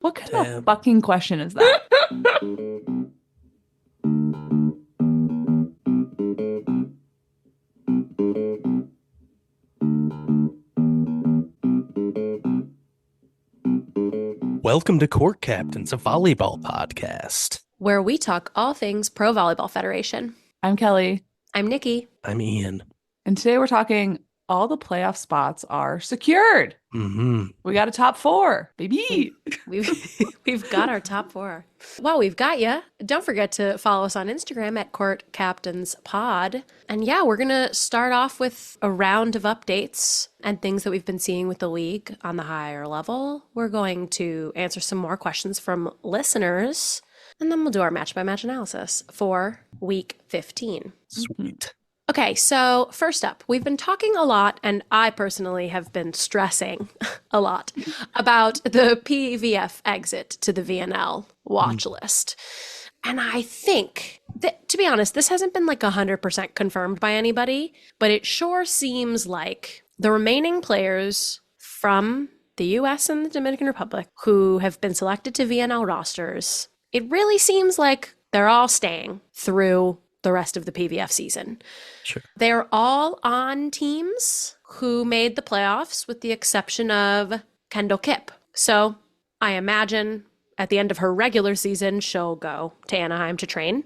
What kind of Damn. fucking question is that? Welcome to Court Captains, a volleyball podcast. Where we talk all things Pro Volleyball Federation. I'm Kelly, I'm Nikki. I'm Ian. and today we're talking all the playoff spots are secured. We got a top four, baby. We've got our top four. Well, we've got you. Don't forget to follow us on Instagram at Court Captains Pod. And yeah, we're going to start off with a round of updates and things that we've been seeing with the league on the higher level. We're going to answer some more questions from listeners, and then we'll do our match-by-match analysis for week 15. Sweet. Okay, so first up, we've been talking a lot, and I personally have been stressing a lot about the PVF exit to the VNL watch list. And I think that, to be honest, this hasn't been like 100% confirmed by anybody, but it sure seems like the remaining players from the US and the Dominican Republic who have been selected to VNL rosters, it really seems like they're all staying through the rest of the PVF season. Sure. They're all on teams who made the playoffs with the exception of Kendall Kipp. So I imagine at the end of her regular season, she'll go to Anaheim to train.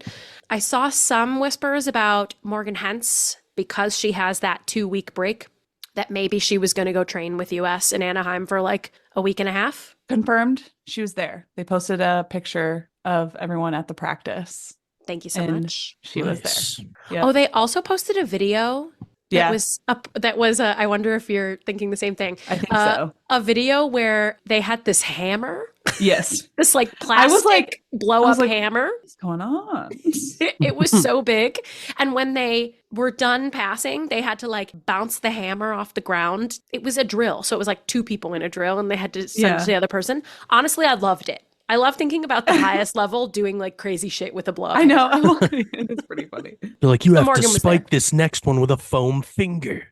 I saw some whispers about Morgan Hentz because she has that 2-week break that maybe she was going to go train with US in Anaheim for like a week and a half. Confirmed, she was there. They posted a picture of everyone at the practice. Thank you so And much. She was there. Yep. Oh, they also posted a video that Yeah. was up. I wonder if you're thinking the same thing. I think so. A video where they had this hammer, Yes. this like I plastic was like- blow I was up like- hammer. What's going on? It was so big. And when they were done passing, they had to like bounce the hammer off the ground. It was a drill. So it was like 2 people in a drill and they had to send it to the other person. Honestly, I loved it. I love thinking about the highest level doing like crazy shit with a blow up. I know. It's pretty funny. You're like, you have Morgan to was spike there. this next one with a foam finger.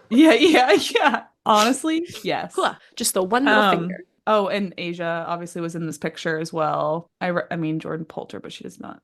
Yeah. Honestly, yes. Hooah, just the one little finger. Oh, and Asia obviously was in this picture as well. I mean Jordan Poulter, but she does not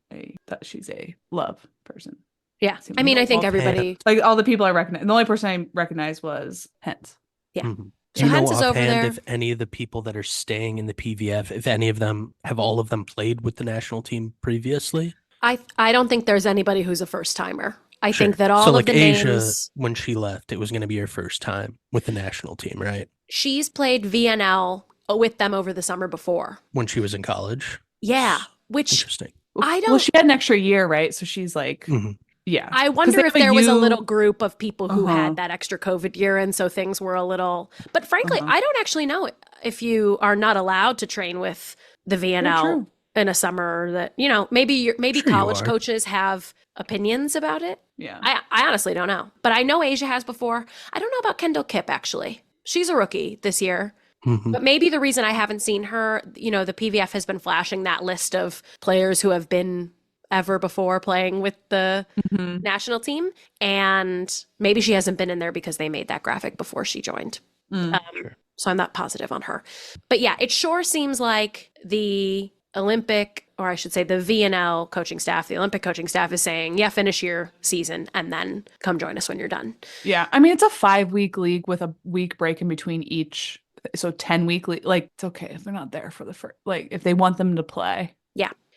she's a love person. Yeah. Seems I mean, I think love everybody. Like all the people I recognize, the only person I recognized was Hent. Yeah. Mhm. Do So you know Hentz is over offhand there. if any of the people that are staying in the PVF, if any of them, have all of them played with the national team previously? I don't think there's anybody who's a first timer. I Sure. think that all so of like the Asia, names. when she left, it was going to be her first time with the national team, right? She's played VNL with them over the summer before. When she was in college. Yeah, which Interesting. I Well, don't. she had an extra year, right? So she's like, Mhm. yeah. I 'Cause wonder they if have there was a U- little group of people who Uh-huh. had that extra COVID year, and so things were a little. But frankly, Uh-huh. I don't actually know if you are not allowed to train with the VNL true. in a summer. That maybe Sure you college are. coaches have opinions about it. Yeah. I honestly don't know, but I know Asia has before. I don't know about Kendall Kipp actually. She's a rookie this year. Mhm. But maybe the reason I haven't seen her, the PVF has been flashing that list of players who have been ever before playing with the Mhm. national team. And maybe she hasn't been in there because they made that graphic before she joined. Mm. Sure. So I'm not positive on her. But yeah, it sure seems like the Olympic, or I should say the VNL coaching staff, the Olympic coaching staff is saying, yeah, finish your season and then come join us when you're done. Yeah. I mean, it's a 5-week league with a week break in between each. So 10-week league. Like, it's okay if they're not there for the first, like, if they want them to play.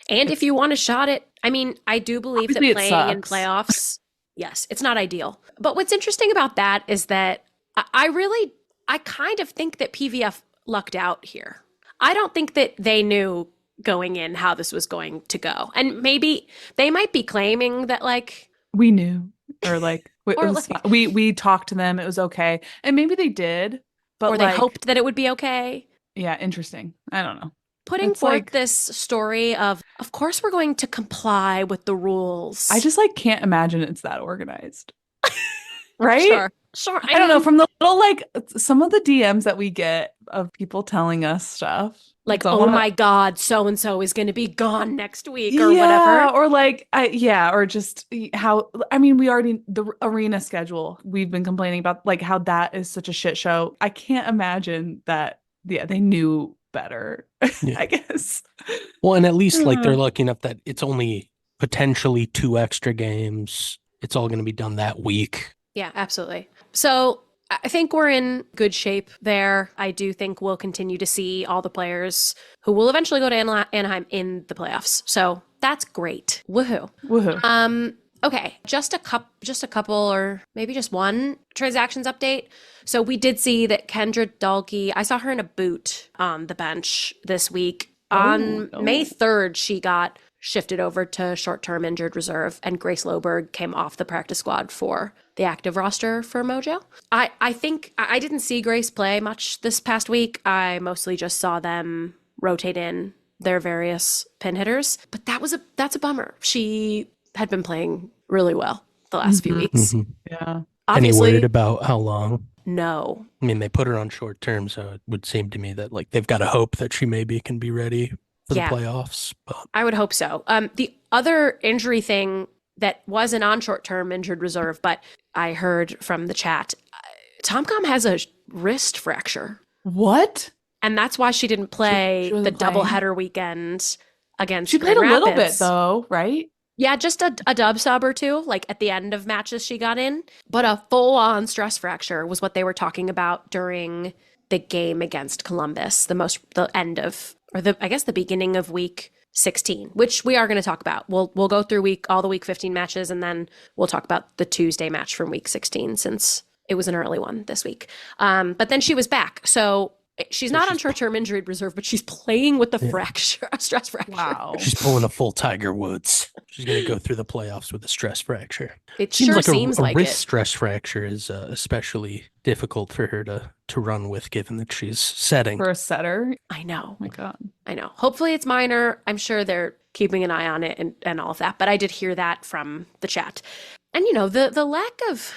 And if you want a shot at, I mean, I do believe that Obviously it playing in sucks. playoffs, yes, it's not ideal. But what's interesting about that is that I kind of think that PVF lucked out here. I don't think that they knew going in how this was going to go. And maybe they might be claiming that like, We knew. Or like, it Or was like- fine. We talked to them. It was okay. And maybe they did. But or they like, hoped that it would be okay. Yeah, interesting. I don't know. Putting It's forth like- this story of course we're going to comply with the rules. I just like can't imagine it's that organized. Right? Sure. I don't know. From the little like some of the DMs that we get of people telling us stuff. Like, So I oh wanna- my God, so and so is going to be gone next week or whatever. Or like or just how I mean we already the arena schedule we've been complaining about like how that is such a shit show. I can't imagine that they knew better, Yeah. I guess. Well, and at least like they're lucky enough that it's only potentially 2 extra games. It's all going to be done that week. Yeah, absolutely. So I think we're in good shape there. I do think we'll continue to see all the players who will eventually go to Anaheim in the playoffs. So that's great. Woohoo. Woohoo. Okay, just a couple, or maybe just one transactions update. So we did see that Kendra Dahlke, I saw her in a boot on the bench this week. On May 3rd, she got shifted over to short-term injured reserve, and Grace Loberg came off the practice squad for the active roster for Mojo. I think I didn't see Grace play much this past week. I mostly just saw them rotate in their various pin hitters, but that's a bummer. She had been playing really well the last few weeks. Yeah. Any Obviously, word about how long? no. I mean, they put her on short term, so it would seem to me that like they've got to hope that she maybe can be ready for the playoffs. But I would hope so. The other injury thing that wasn't on short-term injured reserve, but I heard from the chat, TomCom has a wrist fracture. What? And that's why she didn't play She wasn't the playing? doubleheader weekend against She played Grand a little bit Rapids. though, right? Yeah, just a dub sub or two, like at the end of matches she got in. But a full-on stress fracture was what they were talking about during the game against Columbus, the beginning of week 16, which we are going to talk about. We'll go through all the week 15 matches, and then we'll talk about the Tuesday match from week 16 since it was an early one this week. But then she was back. So she's not on short-term injured reserve, but she's playing with the stress fracture. Wow. she's pulling a full Tiger Woods. She's going to go through the playoffs with a stress fracture. It sure seems a like wrist it. stress fracture is especially difficult for her to run with, given that she's setting. For a setter. I know. Oh my God. I know. Hopefully it's minor. I'm sure they're keeping an eye on it and all of that. But I did hear that from the chat. And, the lack of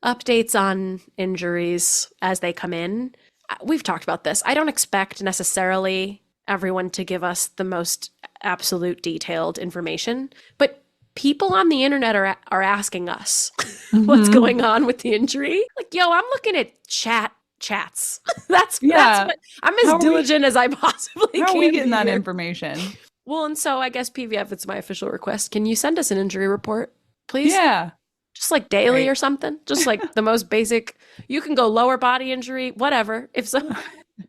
updates on injuries as they come in, we've talked about this. I don't expect necessarily everyone to give us the most absolute detailed information, but people on the internet are asking us what's going on with the injury. Like, yo, I'm looking at chats. That's what I'm as diligent as I possibly can. How are we getting be that here. information? Well, and so I guess PVF, it's my official request. Can you send us an injury report, please? Yeah. Just like daily Right. or something. Just like the most basic. You can go lower body injury, whatever. If so,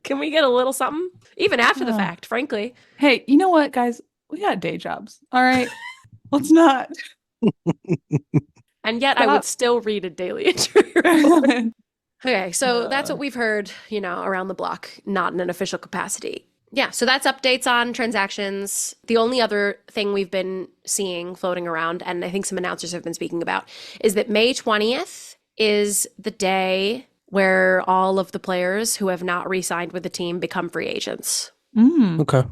can we get a little something? Even after the fact, frankly. Hey, you know what, guys? We got day jobs. All right. Let's not. And yet I would still read a daily injury report. Okay, so that's what we've heard, around the block, not in an official capacity. Yeah, so that's updates on transactions. The only other thing we've been seeing floating around, and I think some announcers have been speaking about, is that May 20th is the day where all of the players who have not re-signed with the team become free agents. Okay.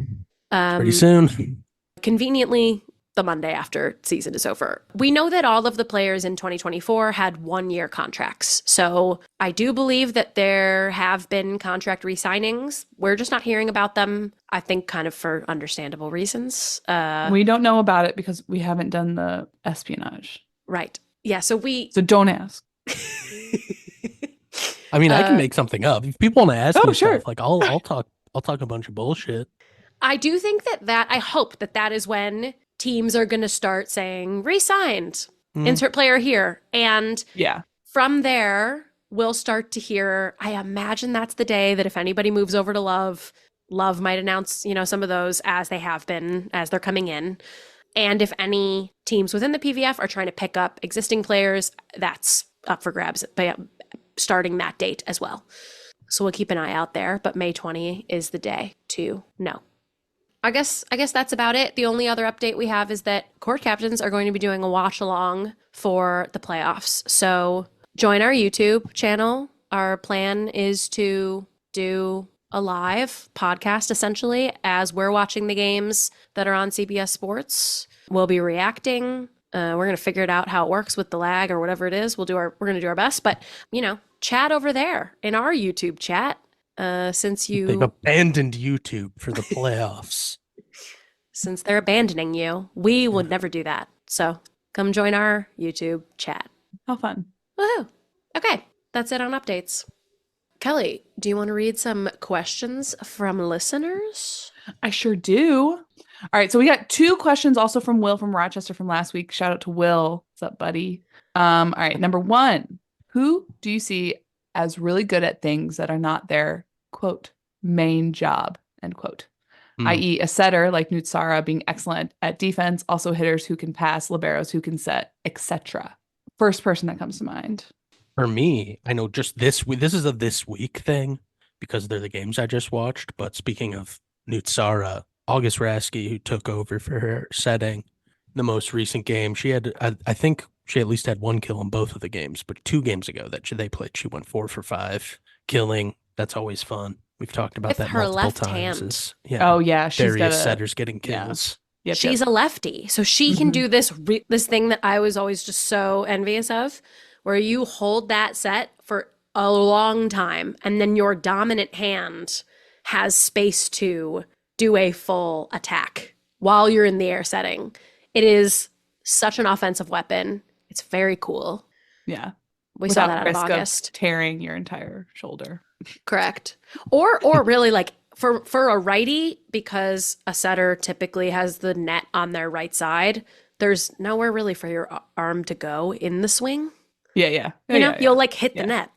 Pretty soon. Conveniently, the Monday after season is over. We know that all of the players in 2024 had 1-year contracts. So I do believe that there have been contract re-signings. We're just not hearing about them, I think, kind of for understandable reasons. We don't know about it because we haven't done the espionage. Right. Yeah, so don't ask. I mean, I can make something up. If people want to ask me sure. stuff, like I'll talk a bunch of bullshit. I do think I hope that is when teams are going to start saying re-signed, insert player here. And from there, we'll start to hear, I imagine that's the day that if anybody moves over to Love might announce, some of those as they have been, as they're coming in. And if any teams within the PVF are trying to pick up existing players, that's up for grabs starting that date as well. So we'll keep an eye out there, but May 20 is the day to know. I guess that's about it. The only other update we have is that court captains are going to be doing a watch along for the playoffs. So join our YouTube channel. Our plan is to do a live podcast essentially as we're watching the games that are on CBS Sports. We'll be reacting. We're going to figure it out how it works with the lag or whatever it is. We're going to do our best, but chat over there in our YouTube chat. They've abandoned YouTube for the playoffs. Since they're abandoning you, we would never do that. So come join our YouTube chat. How fun. Woohoo. Okay, that's it on updates. Kelly, do you want to read some questions from listeners? I sure do. All right, so we got 2 questions also from Will from Rochester from last week. Shout out to Will. What's up, buddy? All right, number 1. Who do you see as really good at things that are not their, quote, main job, end quote? I.e. a setter like Nutsara being excellent at defense, also hitters who can pass, liberos who can set, etc. First person that comes to mind. For me, I know just this is a this week thing because they're the games I just watched. But speaking of Nutsara, August Rasky, who took over for her setting the most recent game, she had, I think she at least had 1 kill in both of the games, but 2 games ago that they played, she went 4 for 5 killing. That's always fun. We've talked about With that her multiple left times. hand. Yeah. Oh yeah, she's got Various a setters getting kills. Yep, She's a lefty, so she can do this thing that I was always just so envious of, where you hold that set for a long time, and then your dominant hand has space to do a full attack while you're in the air setting. It is such an offensive weapon. It's very cool. Yeah. We saw Without that out of risk August. tearing your entire shoulder. Correct. Or really like for a righty, because a setter typically has the net on their right side, there's nowhere really for your arm to go in the swing. Yeah. You know, you'll like hit the Yeah. net.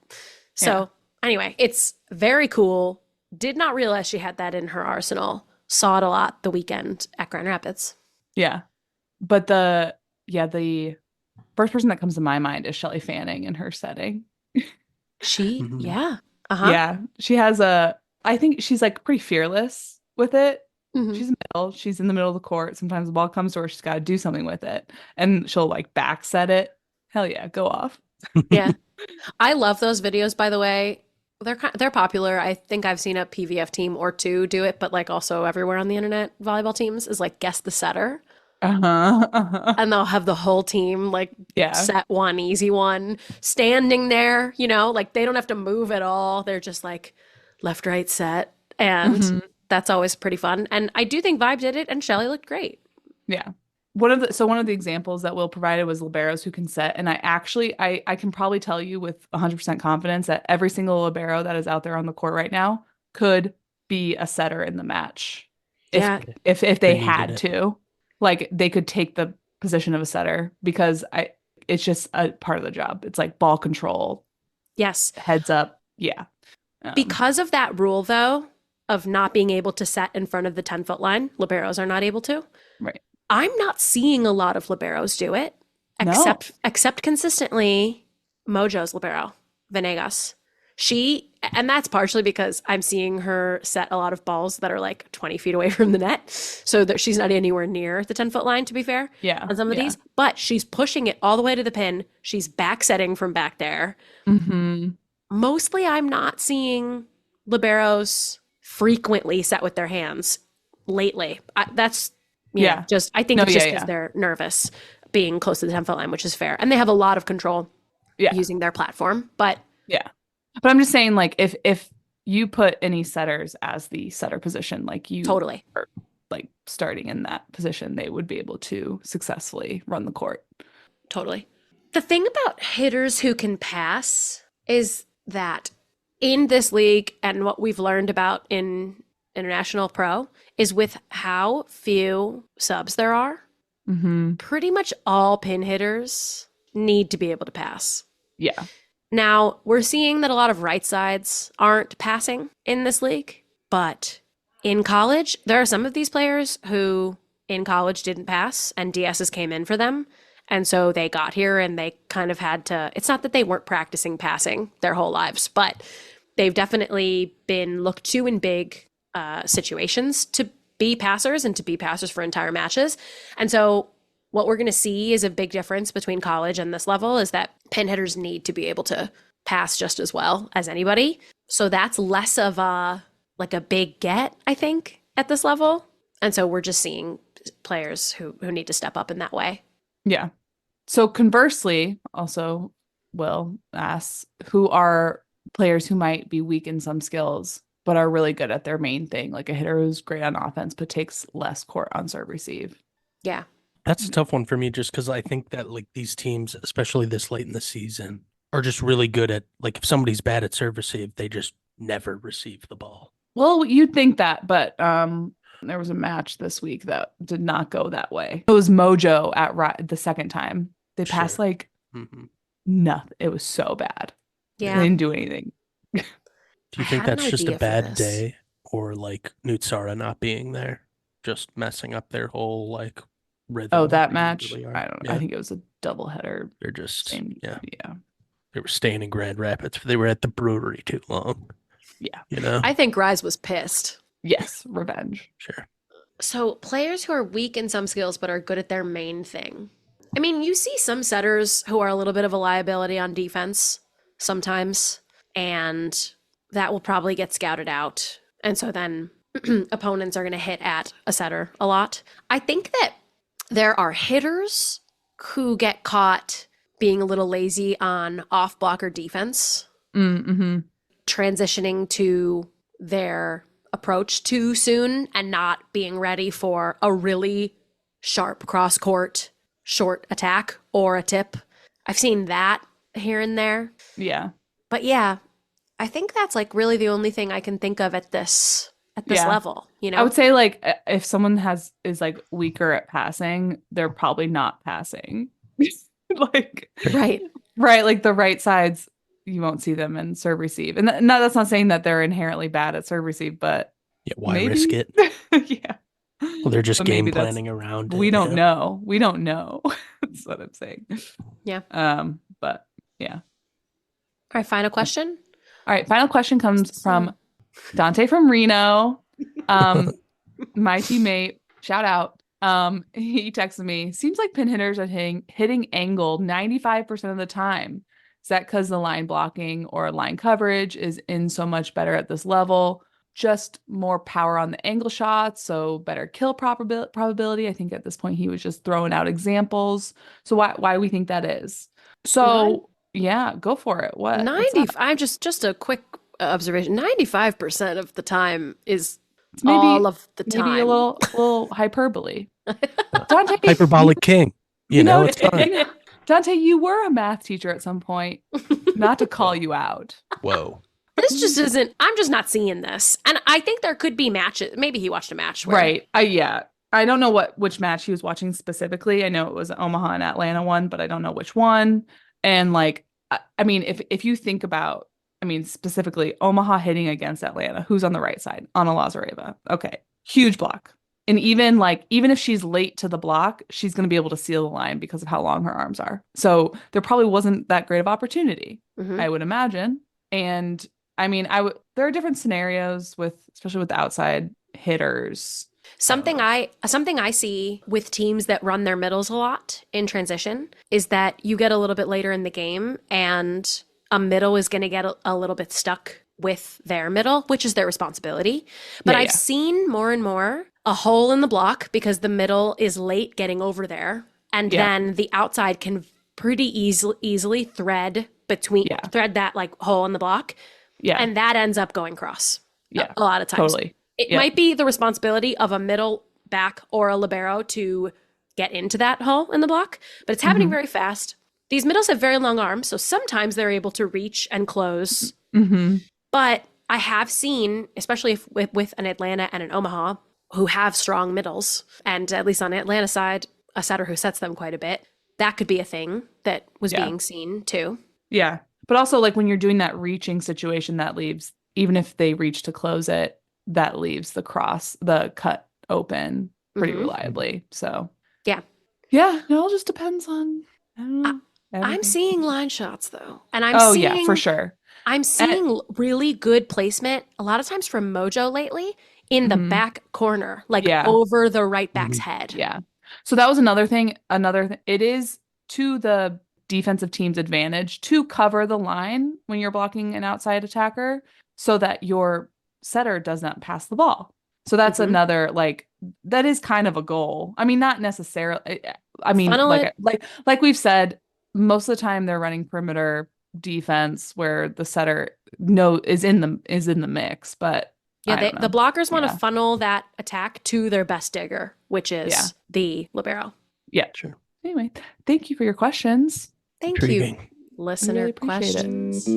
So anyway, it's very cool. Did not realize she had that in her arsenal. Saw it a lot the weekend at Grand Rapids. Yeah. But the first person that comes to my mind is Shelly Fanning in her setting. She, Mhm. yeah. Uh-huh. Yeah. She has I think she's like pretty fearless with it. Mhm. She's in the middle of the court. Sometimes the ball comes to her, she's got to do something with it. And she'll like back set it. Hell yeah, go off. Yeah. I love those videos, by the way. They're popular. I think I've seen a PVF team or 2 do it, but like also everywhere on the internet, volleyball teams is like guess the setter. Uh-huh. And they'll have the whole team like Yeah. set one, easy one, standing there, you know, like they don't have to move at all. They're just like left, right, set. And Mhm. that's always pretty fun. And I do think Vibe did it and Shelly looked great. Yeah. One of the examples that Will provided was liberos who can set. And I can probably tell you with 100% confidence that every single libero that is out there on the court right now could be a setter in the match. Yeah. If they They had needed to. Like they could take the position of a setter because it's just a part of the job. It's like ball control, Yes. heads up. Yeah. Because of that rule, though, of not being able to set in front of the 10-foot line, liberos are not able to. Right. I'm not seeing a lot of liberos do it, No. except consistently Mojo's libero, Venegas. And that's partially because I'm seeing her set a lot of balls that are like 20 feet away from the net, so that she's not anywhere near the 10-foot line, to be fair, Yeah. on some of these. But she's pushing it all the way to the pin. She's back setting from back there. Mm-hmm. Mostly I'm not seeing liberos frequently set with their hands lately. I think No, it's just because they're nervous being close to the 10-foot line, which is fair. And they have a lot of control using their platform. But yeah. But I'm just saying, like, if you put any setters as the setter position, like you totally are like starting in that position, they would be able to successfully run the court. Totally. The thing about hitters who can pass is that in this league, and what we've learned about in International Pro, is with how few subs there are, Mm-hmm. pretty much all pin hitters need to be able to pass. Yeah. Now, we're seeing that a lot of right sides aren't passing in this league, but in college, there are some of these players who in college didn't pass and DSs came in for them. And so they got here and they kind of had to, it's not that they weren't practicing passing their whole lives, but they've definitely been looked to in big situations to be passers and to be passers for entire matches. And so what we're going to see is a big difference between college and this level is that pin hitters need to be able to pass just as well as anybody. So that's less of a big get, I think, at this level. And so we're just seeing players who need to step up in that way. Yeah. So conversely, also, Will asks, who are players who might be weak in some skills, but are really good at their main thing, like a hitter who's great on offense, but takes less court on serve receive? Yeah. That's a tough one for me just because I think that like these teams, especially this late in the season, are just really good at, like, if somebody's bad at serve receive, they just never receive the ball. Well, you'd think that, but there was a match this week that did not go that way. It was Mojo at the second time. They passed Sure. like Mhm. nothing. It was so bad. Yeah. They didn't do anything. Do you I think had an that's just a idea for bad this. day, or like Nutsara not being there, just messing up their whole like rhythm? Oh, that that they match? usually are? I don't know. Yeah. I think it was a doubleheader. They're just yeah. Yeah. They were staying in Grand Rapids. They were at the brewery too long. Yeah. You know? I think Rise was pissed. Yes, revenge. Sure. So players who are weak in some skills but are good at their main thing. I mean, you see some setters who are a little bit of a liability on defense sometimes, and that will probably get scouted out. And so then opponents are going to hit at a setter a lot. I think that there are hitters who get caught being a little lazy on off blocker defense, Mm-hmm. transitioning to their approach too soon and not being ready for a really sharp cross court short attack or a tip. I've seen that here and there. Yeah. But yeah, I think that's like really the only thing I can think of at this Yeah. level, you know? I would say like if someone is like weaker at passing, they're probably not passing. Like Right. right, like the right sides, you won't see them in serve receive. And that's not saying that they're inherently bad at serve receive, but Yeah, why maybe risk it? Yeah. Well, they're just But game maybe that's- planning around it. We don't yeah. know. We don't know. That's what I'm saying. Yeah. But yeah. All right, final question. All right, final question comes from Dante from Reno. My teammate, shout out. He texted me, seems like pin hitters are hitting angle 95% of the time. Is that because the line blocking or line coverage is in so much better at this level? Just more power on the angle shots, so better kill probability. I think at this point he was just throwing out examples. So why we think that is? So yeah, go for it. What's 90. up? I'm just a quick observation. 95% of the time is It's maybe all of the time. maybe a little hyperbole. Dante, Hyperbolic king. You know, it's fine. Dante, you were a math teacher at some point. Not to call you out. Whoa. This just isn't. I'm just not seeing this, and I think there could be matches. Maybe he watched a match, where, Right. Yeah. I don't know which match he was watching specifically. I know it was Omaha and Atlanta one, but I don't know which one. And like, I mean, if you think about, I mean, specifically Omaha hitting against Atlanta, who's on the right side? Anna Lazareva. Okay. Huge block. And even if she's late to the block, she's going to be able to seal the line because of how long her arms are. So there probably wasn't that great of opportunity, Mhm. I would imagine. And I mean, there are different scenarios especially with the outside hitters. Something I see with teams that run their middles a lot in transition is that you get a little bit later in the game and a middle is going to get a little bit stuck with their middle, which is their responsibility. But Yeah, I've yeah. seen more and more a hole in the block because the middle is late getting over there. And Yeah. then the outside can pretty easily thread that like hole in the block. Yeah. And that ends up going cross. Yeah. A lot of times. Totally. It Yeah. might be the responsibility of a middle back or a libero to get into that hole in the block, but it's happening very fast. These middles have very long arms, so sometimes they're able to reach and close. Mm-hmm. But I have seen, especially with an Atlanta and an Omaha, who have strong middles, and at least on the Atlanta side, a setter who sets them quite a bit, that could be a thing that was Yeah. being seen too. Yeah. But also like when you're doing that reaching situation, that leaves, even if they reach to close it, that leaves the cut open pretty Mhm. reliably. So Yeah. Yeah, it all just depends on, I don't know, I'm everything. seeing line shots though, and I'm Oh seeing yeah, for sure. I'm seeing really good placement a lot of times from Mojo lately in the Mhm. back corner, like Yeah. over the right back's Mhm. head. Yeah. So that was another thing. It is to the defensive team's advantage to cover the line when you're blocking an outside attacker so that your setter does not pass the ball. So that's Mhm. another, like, that is kind of a goal. I mean, not necessarily. I mean, Funnel it. like we've said, most of the time they're running perimeter defense where the setter is in the mix, but I Yeah, don't the know. blockers want to Yeah. funnel that attack to their best digger, which is Yeah. the libero. Yeah. Sure. Anyway, thank you for your questions. Thank you. Intriguing. listener really appreciate it. questions.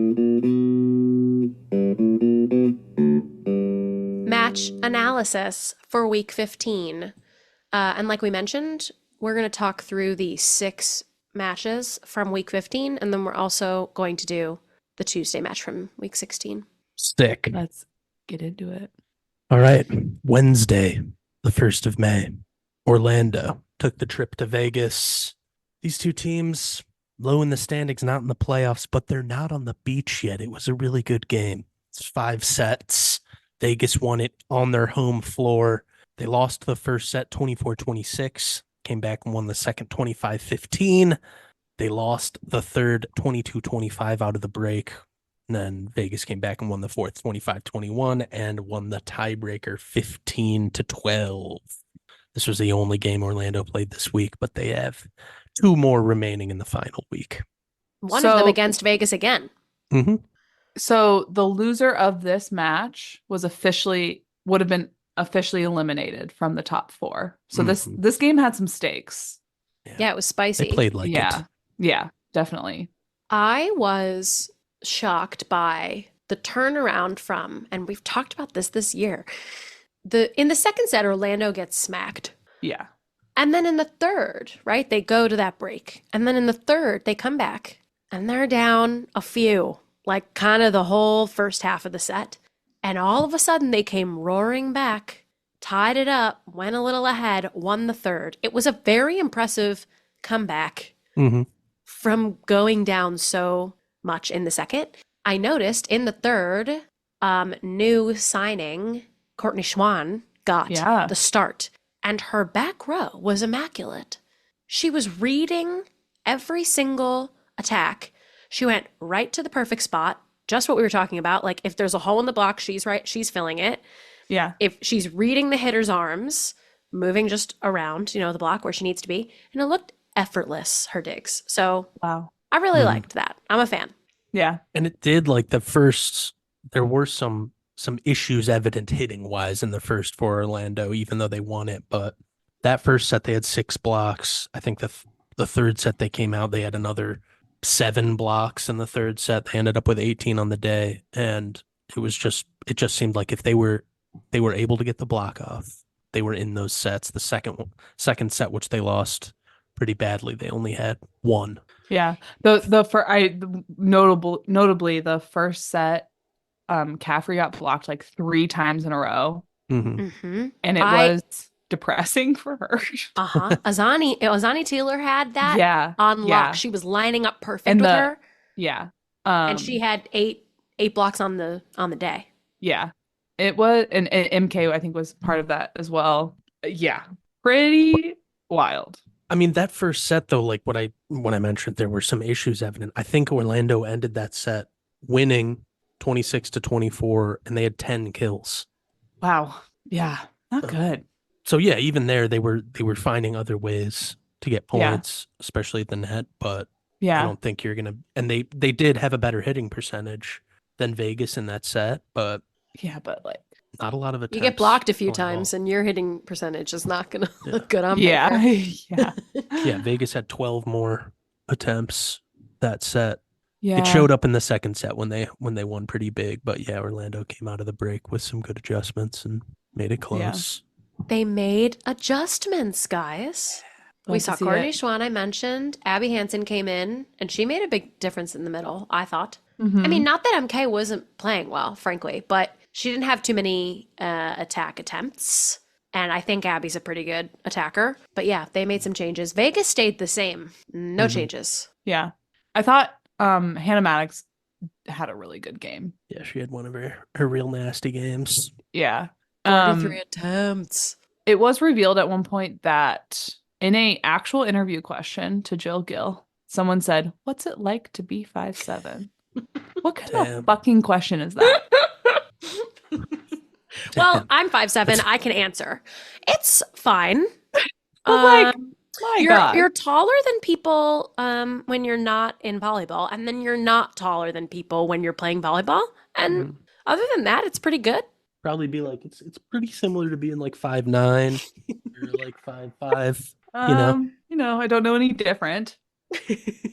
Match analysis for week 15. And like we mentioned, we're going to talk through the 6 matches from week 15, and then we're also going to do the Tuesday match from week 16. Sick. Let's get into it. All right. Wednesday, the 1st of May. Orlando took the trip to Vegas. These two teams, low in the standings, not in the playoffs, but they're not on the beach yet. It was a really good game. It's 5 sets. Vegas won it on their home floor. They lost the first set 24-26, came back and won the second 25-15. They lost the third 22-25 out of the break. And then Vegas came back and won the fourth 25-21 and won the tiebreaker 15-12. This was the only game Orlando played this week, but they have 2 more remaining in the final week. One of them against Vegas again. Mm-hmm. So the loser of this match would have been officially eliminated from the top 4. So this game had some stakes. Yeah, it was spicy. They played like it. Yeah, definitely. I was shocked by the turnaround from, and we've talked about this year, in the second set, Orlando gets smacked. Yeah. And then in the third, right, they go to that break. And then in the third, they come back and they're down a few, like kind of the whole first half of the set. And all of a sudden they came roaring back, tied it up, went a little ahead, won the third. It was a very impressive comeback from going down so much in the second. I noticed in the third, new signing, Courtney Schwann, got the start. And her back row was immaculate. She was reading every single attack. She went right to the perfect spot, just what we were talking about. Like, if there's a hole in the block, she's filling it. Yeah. If she's reading the hitter's arms, moving just around, the block where she needs to be. And it looked effortless, her digs. So wow, I really liked that. I'm a fan. Yeah. And it did, like, there were some issues evident hitting wise in the first for Orlando, even though they won it. But that first set, they had 6 blocks. I think the third set they came out, they had another 7 blocks in the third set. They ended up with 18 on the day. And it just seemed like if they were able to get the block off, they were in those sets. The second set, which they lost pretty badly, they only had 1. Yeah. Notably the first set, Caffrey got blocked like 3 times in a row. And it was depressing for her. Azani Taylor had that on lock. Yeah. She was lining up perfect with her. Yeah. And she had 8 blocks on the day. Yeah. It was, and MK I think was part of that as well. Yeah. Pretty wild. I mean, that first set though, like when I mentioned there were some issues evident, I think Orlando ended that set winning 26-24, and they had 10 kills. Wow. Yeah. Not good. So yeah, even there they were finding other ways to get points, especially at the net. But I don't think you're gonna. And they did have a better hitting percentage than Vegas in that set, but like not a lot of attempts. You get blocked a few times, and your hitting percentage is not gonna look good on paper. Yeah. Vegas had 12 more attempts that set. Yeah. It showed up in the second set when they won pretty big, but yeah, Orlando came out of the break with some good adjustments and made it close. Yeah. They made adjustments, guys. We saw Courtney Schwann, I mentioned. Abby Hansen came in, and she made a big difference in the middle, I thought. I mean, not that MK wasn't playing well, frankly, but she didn't have too many attack attempts. And I think Abby's a pretty good attacker. But yeah, they made some changes. Vegas stayed the same. No changes. Yeah. I thought Hannah Maddox had a really good game. Yeah, she had one of her real nasty games. Yeah. 43 attempts. It was revealed at one point that in a actual interview question to Jill Gill, someone said, "What's it like to be 5'7"?" What kind of fucking question is that? Well, I'm 5'7". I can answer. It's fine. But you're taller than people when you're not in volleyball, and then you're not taller than people when you're playing volleyball. And other than that, it's pretty good. Probably be like it's pretty similar to being like 5'9" or like 5'5". I don't know any different.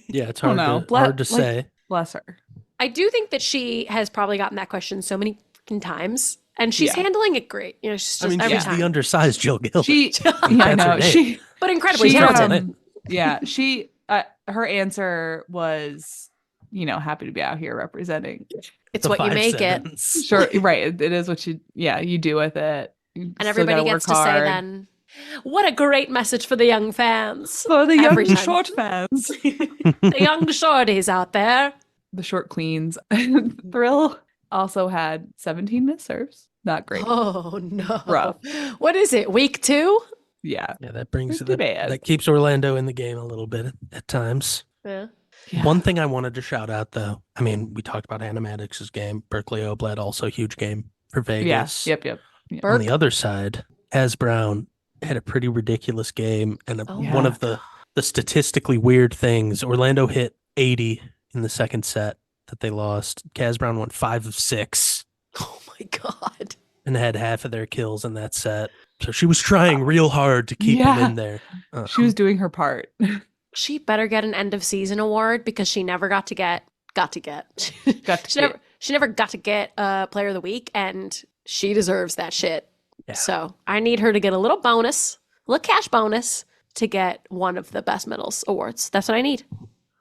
Yeah, it's I don't hard know. hard to say. Bless her. I do think that she has probably gotten that question so many freaking times, and she's Yeah. handling it great. You know, she's I just mean, every she's time. the undersized Jill Gilbert. She, Yeah, I That's her know. name. but incredibly She, talented. yeah, her answer was, happy to be out here representing. It's The what you make it. 5'7s. Sure, right. It is what you do with it. You And still everybody gotta gets work to say hard. then, what a great message for the young fans. For the Every young time. short fans. The young shorties out there. The short queens. Thrill also had 17 missed serves. Not great. Oh no. Rough. What is it? Week 2? Yeah. Yeah, that brings Pretty bad. that keeps Orlando in the game a little bit at times. Yeah. One thing I wanted to shout out, though, I mean, we talked about Hannah Maddox's game. Berkeley Obled, also a huge game for Vegas. Yep. On the other side, Az Brown had a pretty ridiculous game. And one of the statistically weird things, Orlando hit 80 in the second set that they lost. Kaz Brown went 5 of 6. Oh my God. And had half of their kills in that set. So she was trying real hard to keep them in there. She was doing her part. She better get an end of season award because she never got to get. She never got to get player of the week, and she deserves that shit. Yeah. So I need her to get a little cash bonus to get one of the best middles awards. That's what I need.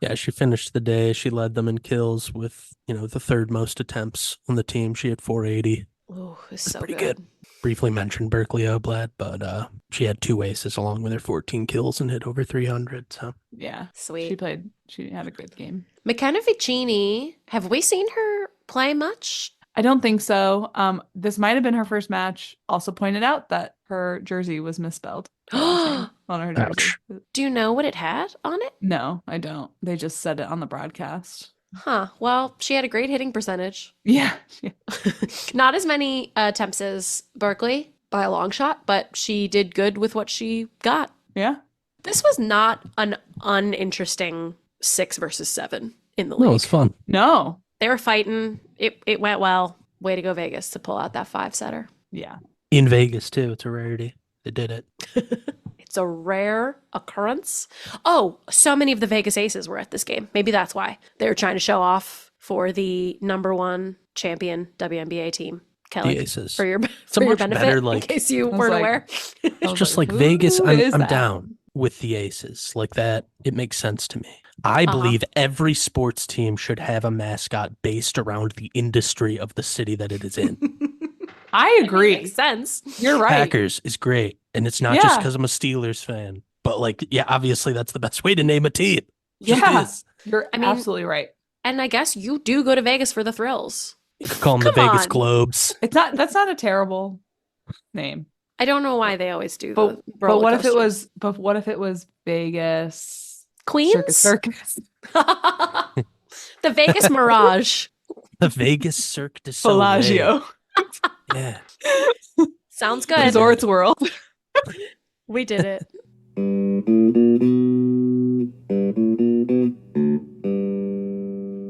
Yeah, she finished the day. She led them in kills with, the third most attempts on the team. She had 480. Oh, it's so pretty good. Briefly mentioned Berkeley Oblad, but she had 2 aces along with her 14 kills and hit over 300. So Yeah. Sweet. She had a good game. McKenna Vicini, have we seen her play much? I don't think so. This might have been her first match. Also pointed out that her jersey was misspelled. On her jersey. Ouch. Do you know what it had on it? No, I don't. They just said it on the broadcast. Huh. Well, she had a great hitting percentage. Yeah. Not as many attempts as Berkeley by a long shot, but she did good with what she got. Yeah. This was not an uninteresting 6 versus 7 in the league. No, it's fun. No. They were fighting. It went well. Way to go, Vegas, to pull out that 5-setter. Yeah. In Vegas, too. It's a rarity. They did it. It's a rare occurrence. Oh, so many of the Vegas Aces were at this game. Maybe that's why. They were trying to show off for the #1 champion WNBA team. Kelly, The Aces. for your much benefit, better, in case you weren't aware. It's just like who Vegas. is I'm that? down with the Aces. Like that, it makes sense to me. I believe every sports team should have a mascot based around the industry of the city that it is in. I agree. Makes sense. You're right. Packers is great. And it's not just because I'm a Steelers fan. But obviously that's the best way to name a team. Just Yeah. is. You're absolutely right. And I guess you do go to Vegas for the thrills. You could call them the Come Vegas on. Globes. That's not a terrible name. I don't know why they always do But the but what if it roller was Vegas Queens? Circus? The Vegas Mirage. The Vegas Cirque du Soleil. Bellagio. Yeah. Sounds good. Resorts World. We did it.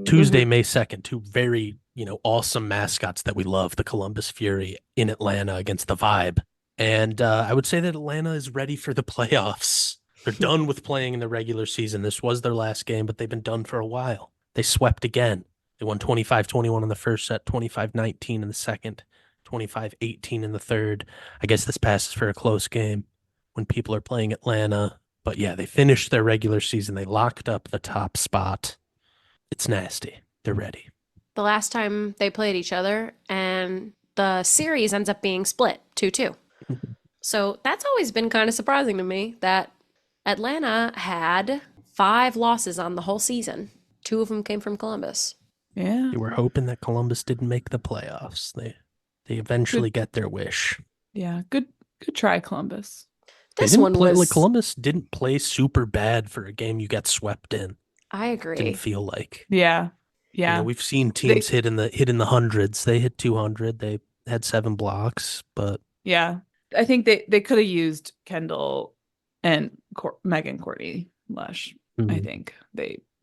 Tuesday, May 2nd, 2 very, awesome mascots that we love. The Columbus Fury in Atlanta against the Vibe. And I would say that Atlanta is ready for the playoffs. They're done with playing in the regular season. This was their last game, but they've been done for a while. They swept again. They won 25-21 in the first set, 25-19 in the second, 25-18 in the third. I guess this passes for a close game when people are playing Atlanta. But yeah, they finished their regular season. They locked up the top spot. It's nasty. They're ready. The last time they played each other, and the series ends up being split 2-2. So that's always been kind of surprising to me that Atlanta had 5 losses on the whole season. 2 of them came from Columbus. Yeah. They were hoping that Columbus didn't make the playoffs. They eventually get their wish. Yeah. Good try, Columbus. This one was... Columbus didn't play super bad for a game you got swept in. I agree. Didn't feel like. Yeah. Yeah. We've seen teams hit in the hundreds. They hit 200. They had 7 blocks, but Yeah. I think they could have used Kendall and Megan Courtney Lush. I think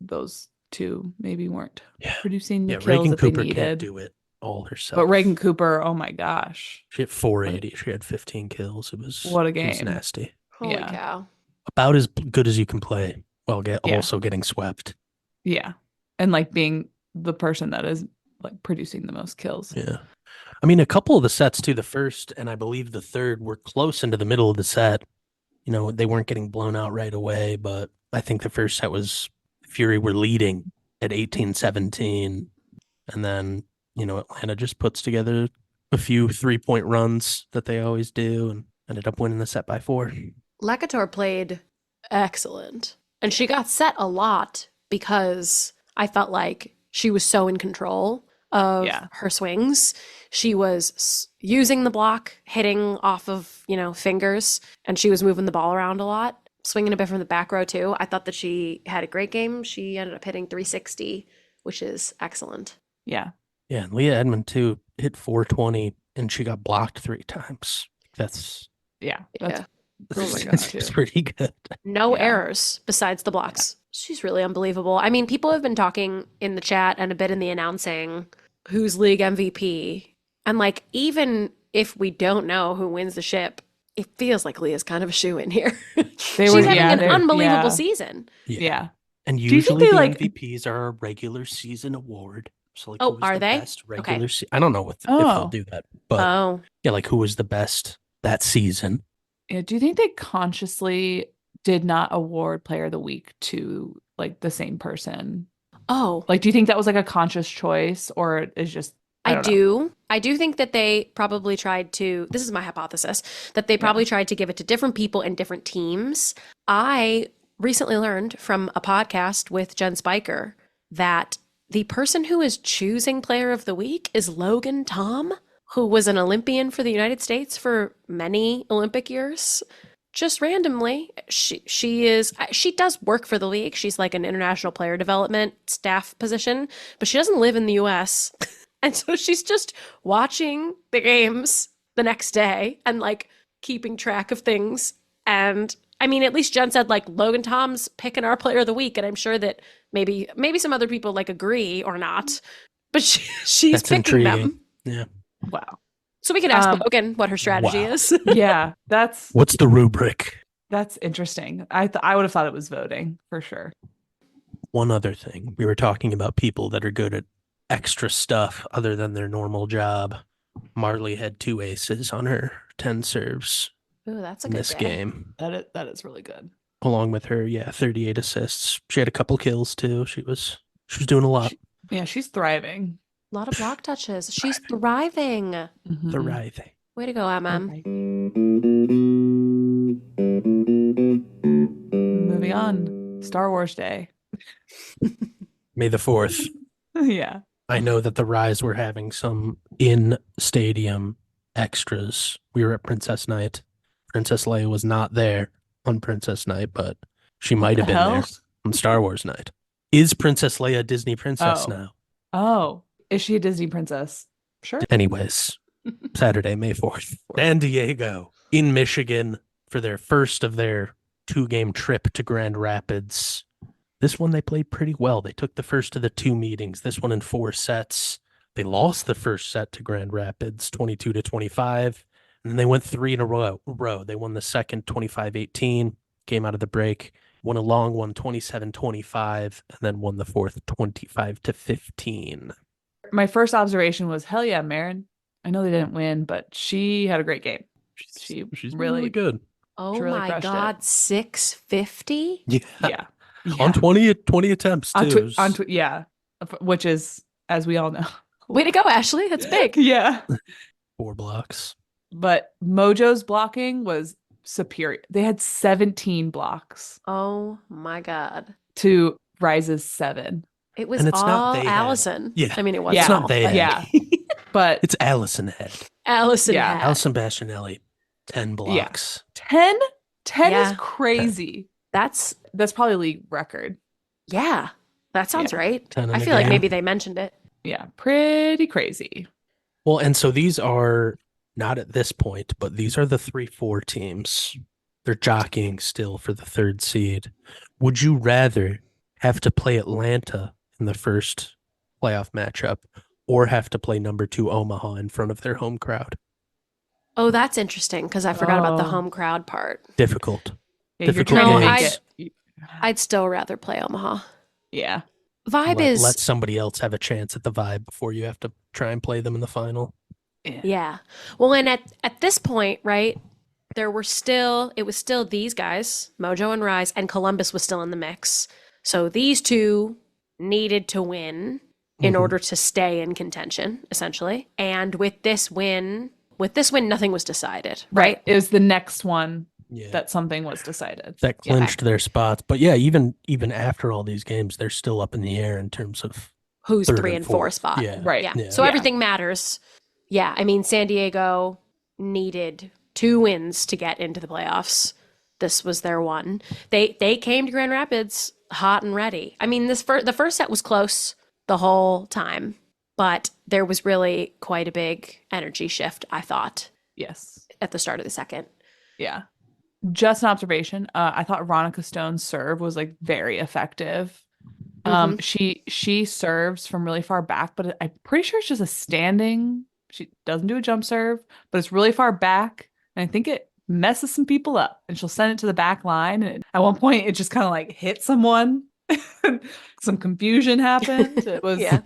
those 2 maybe weren't producing the kills Reagan that Cooper they needed. can't do it all herself. But Reagan Cooper, oh my gosh. She hit 480. She had 15 kills. It was What a It was game. nasty. Holy Yeah. cow. About as good as you can play while Yeah. also getting swept. Yeah. And like being the person that is like producing the most kills. Yeah. I mean, a couple of the sets too, the first and I believe the third were close into the middle of the set. You know, they weren't getting blown out right away, but I think the first set was Fury were leading at 18-17. And then, you know, Atlanta just puts together a few 3-point runs that they always do and ended up winning the set by 4. Lekator played excellent. And she got set a lot because I felt like she was so in control of her swings. She was using the block, hitting off of, fingers, and she was moving the ball around a lot, swinging a bit from the back row too. I thought that she had a great game. She ended up hitting 360, which is excellent. Yeah. Yeah, and Leah Edmond too hit 420 and she got blocked 3 times. That's That's Oh my God, it's pretty good. No errors besides the blocks. She's really unbelievable. I mean, people have been talking in the chat and a bit in the announcing who's league MVP. And like, even if we don't know who wins the ship, it feels like Leah's kind of a shoo-in here. She's having an unbelievable season. Yeah. And Do you think usually they, the like- MVPs are a regular season award. So like, Oh, who was are the they? best regular I don't know if they'll do that, but yeah, like who was the best that season? Yeah. Do you think they consciously did not award Player of the Week to like the same person? Oh. Like, do you think that was like a conscious choice, or is just I do think that they probably tried to, this is my hypothesis, that they probably tried to give it to different people in different teams. I recently learned from a podcast with Jen Spiker that the person who is choosing Player of the Week is Logan Tom, who was an Olympian for the United States for many Olympic years. Just randomly, she does work for the league. She's like an international player development staff position, but she doesn't live in the US. And so she's just watching the games the next day and like keeping track of things. And I mean, at least Jen said like Logan Tom's picking our Player of the Week, and I'm sure that maybe some other people like agree or not, but she's That's picking intriguing. them. Yeah. Wow. So we could ask Logan what her strategy is. Yeah, what's the rubric? That's interesting. I would have thought it was voting for sure. One other thing, we were talking about people that are good at extra stuff other than their normal job. Marley had 2 aces on her 10 serves. Ooh, that's a in good this day. game. That is really good. Along with her, 38 assists. She had a couple kills too. She was doing a lot. She's thriving. A lot of block touches. She's thriving. Mm-hmm. Thriving. Way to go, MM. Moving on. Star Wars Day. May the 4th. Yeah. I know that the Rise were having some in-stadium extras. We were at Princess Night. Princess Leia was not there on Princess Night, but she might have been there on Star Wars Night. Is Princess Leia a Disney princess now? Oh, is she a Disney princess? Sure. Anyways, Saturday, May 4th. San Diego in Michigan for their first of their 2-game trip to Grand Rapids. This one they played pretty well. They took the first of the 2 meetings, this one in 4 sets. They lost the first set to Grand Rapids 22-25, and then they went 3 in a row. They won the second 25-18, came out of the break, won a long one 27-25, and then won the fourth 25-15. My first observation was, hell yeah, Marin. I know they didn't win, but she had a great game. She's really good. Oh really my God, 650? Yeah. On 20 attempts too. Which is, as we all know. Way to go, Ashley. That's big. Yeah. 4 blocks. But Mojo's blocking was superior. They had 17 blocks. Oh my God. To Rise's 7. It was all Allison. Yeah. I mean, it was. It's not they. Yeah. But it's Allison head. Allison head. Allison Bastianelli, 10 blocks. 10 is crazy. 10. That's probably league record. Yeah. That sounds right. I feel like maybe they mentioned it. Yeah. Pretty crazy. Well, and so these are not at this point, but these are the 3-4 teams. They're jockeying still for the 3rd seed. Would you rather have to play Atlanta in the first playoff matchup or have to play number 2 Omaha in front of their home crowd? Oh, that's interesting because I forgot about the home crowd part. Difficult. Yeah, Difficult games. I'd still rather play Omaha. Yeah. Vibe is Let somebody else have a chance at the Vibe before you have to try and play them in the final. Yeah. Well, and at this point, right, it was still these guys, Mojo and Rise, and Columbus was still in the mix. So these two needed to win in order to stay in contention, essentially. And with this win, nothing was decided, right? It was the next one Yeah. that something was decided. That clinched their spots. But yeah, even after all these games, they're still up in the air in terms of who's third 3 and 4 fourth. spot. Yeah. Right. Yeah. So everything matters. Yeah. I mean, San Diego needed 2 wins to get into the playoffs. This was their one. They came to Grand Rapids hot and ready. I mean, the first set was close the whole time, but there was really quite a big energy shift, I thought. Yes. At the start of the second. Yeah. Just an observation. I thought Ronica Stone's serve was like very effective. She serves from really far back, but I'm pretty sure it's just a standing. She doesn't do a jump serve, but it's really far back, and I think it messes some people up. And she'll send it to the back line, and at one point, it just kind of like hit someone. Some confusion happened. It was. Yeah.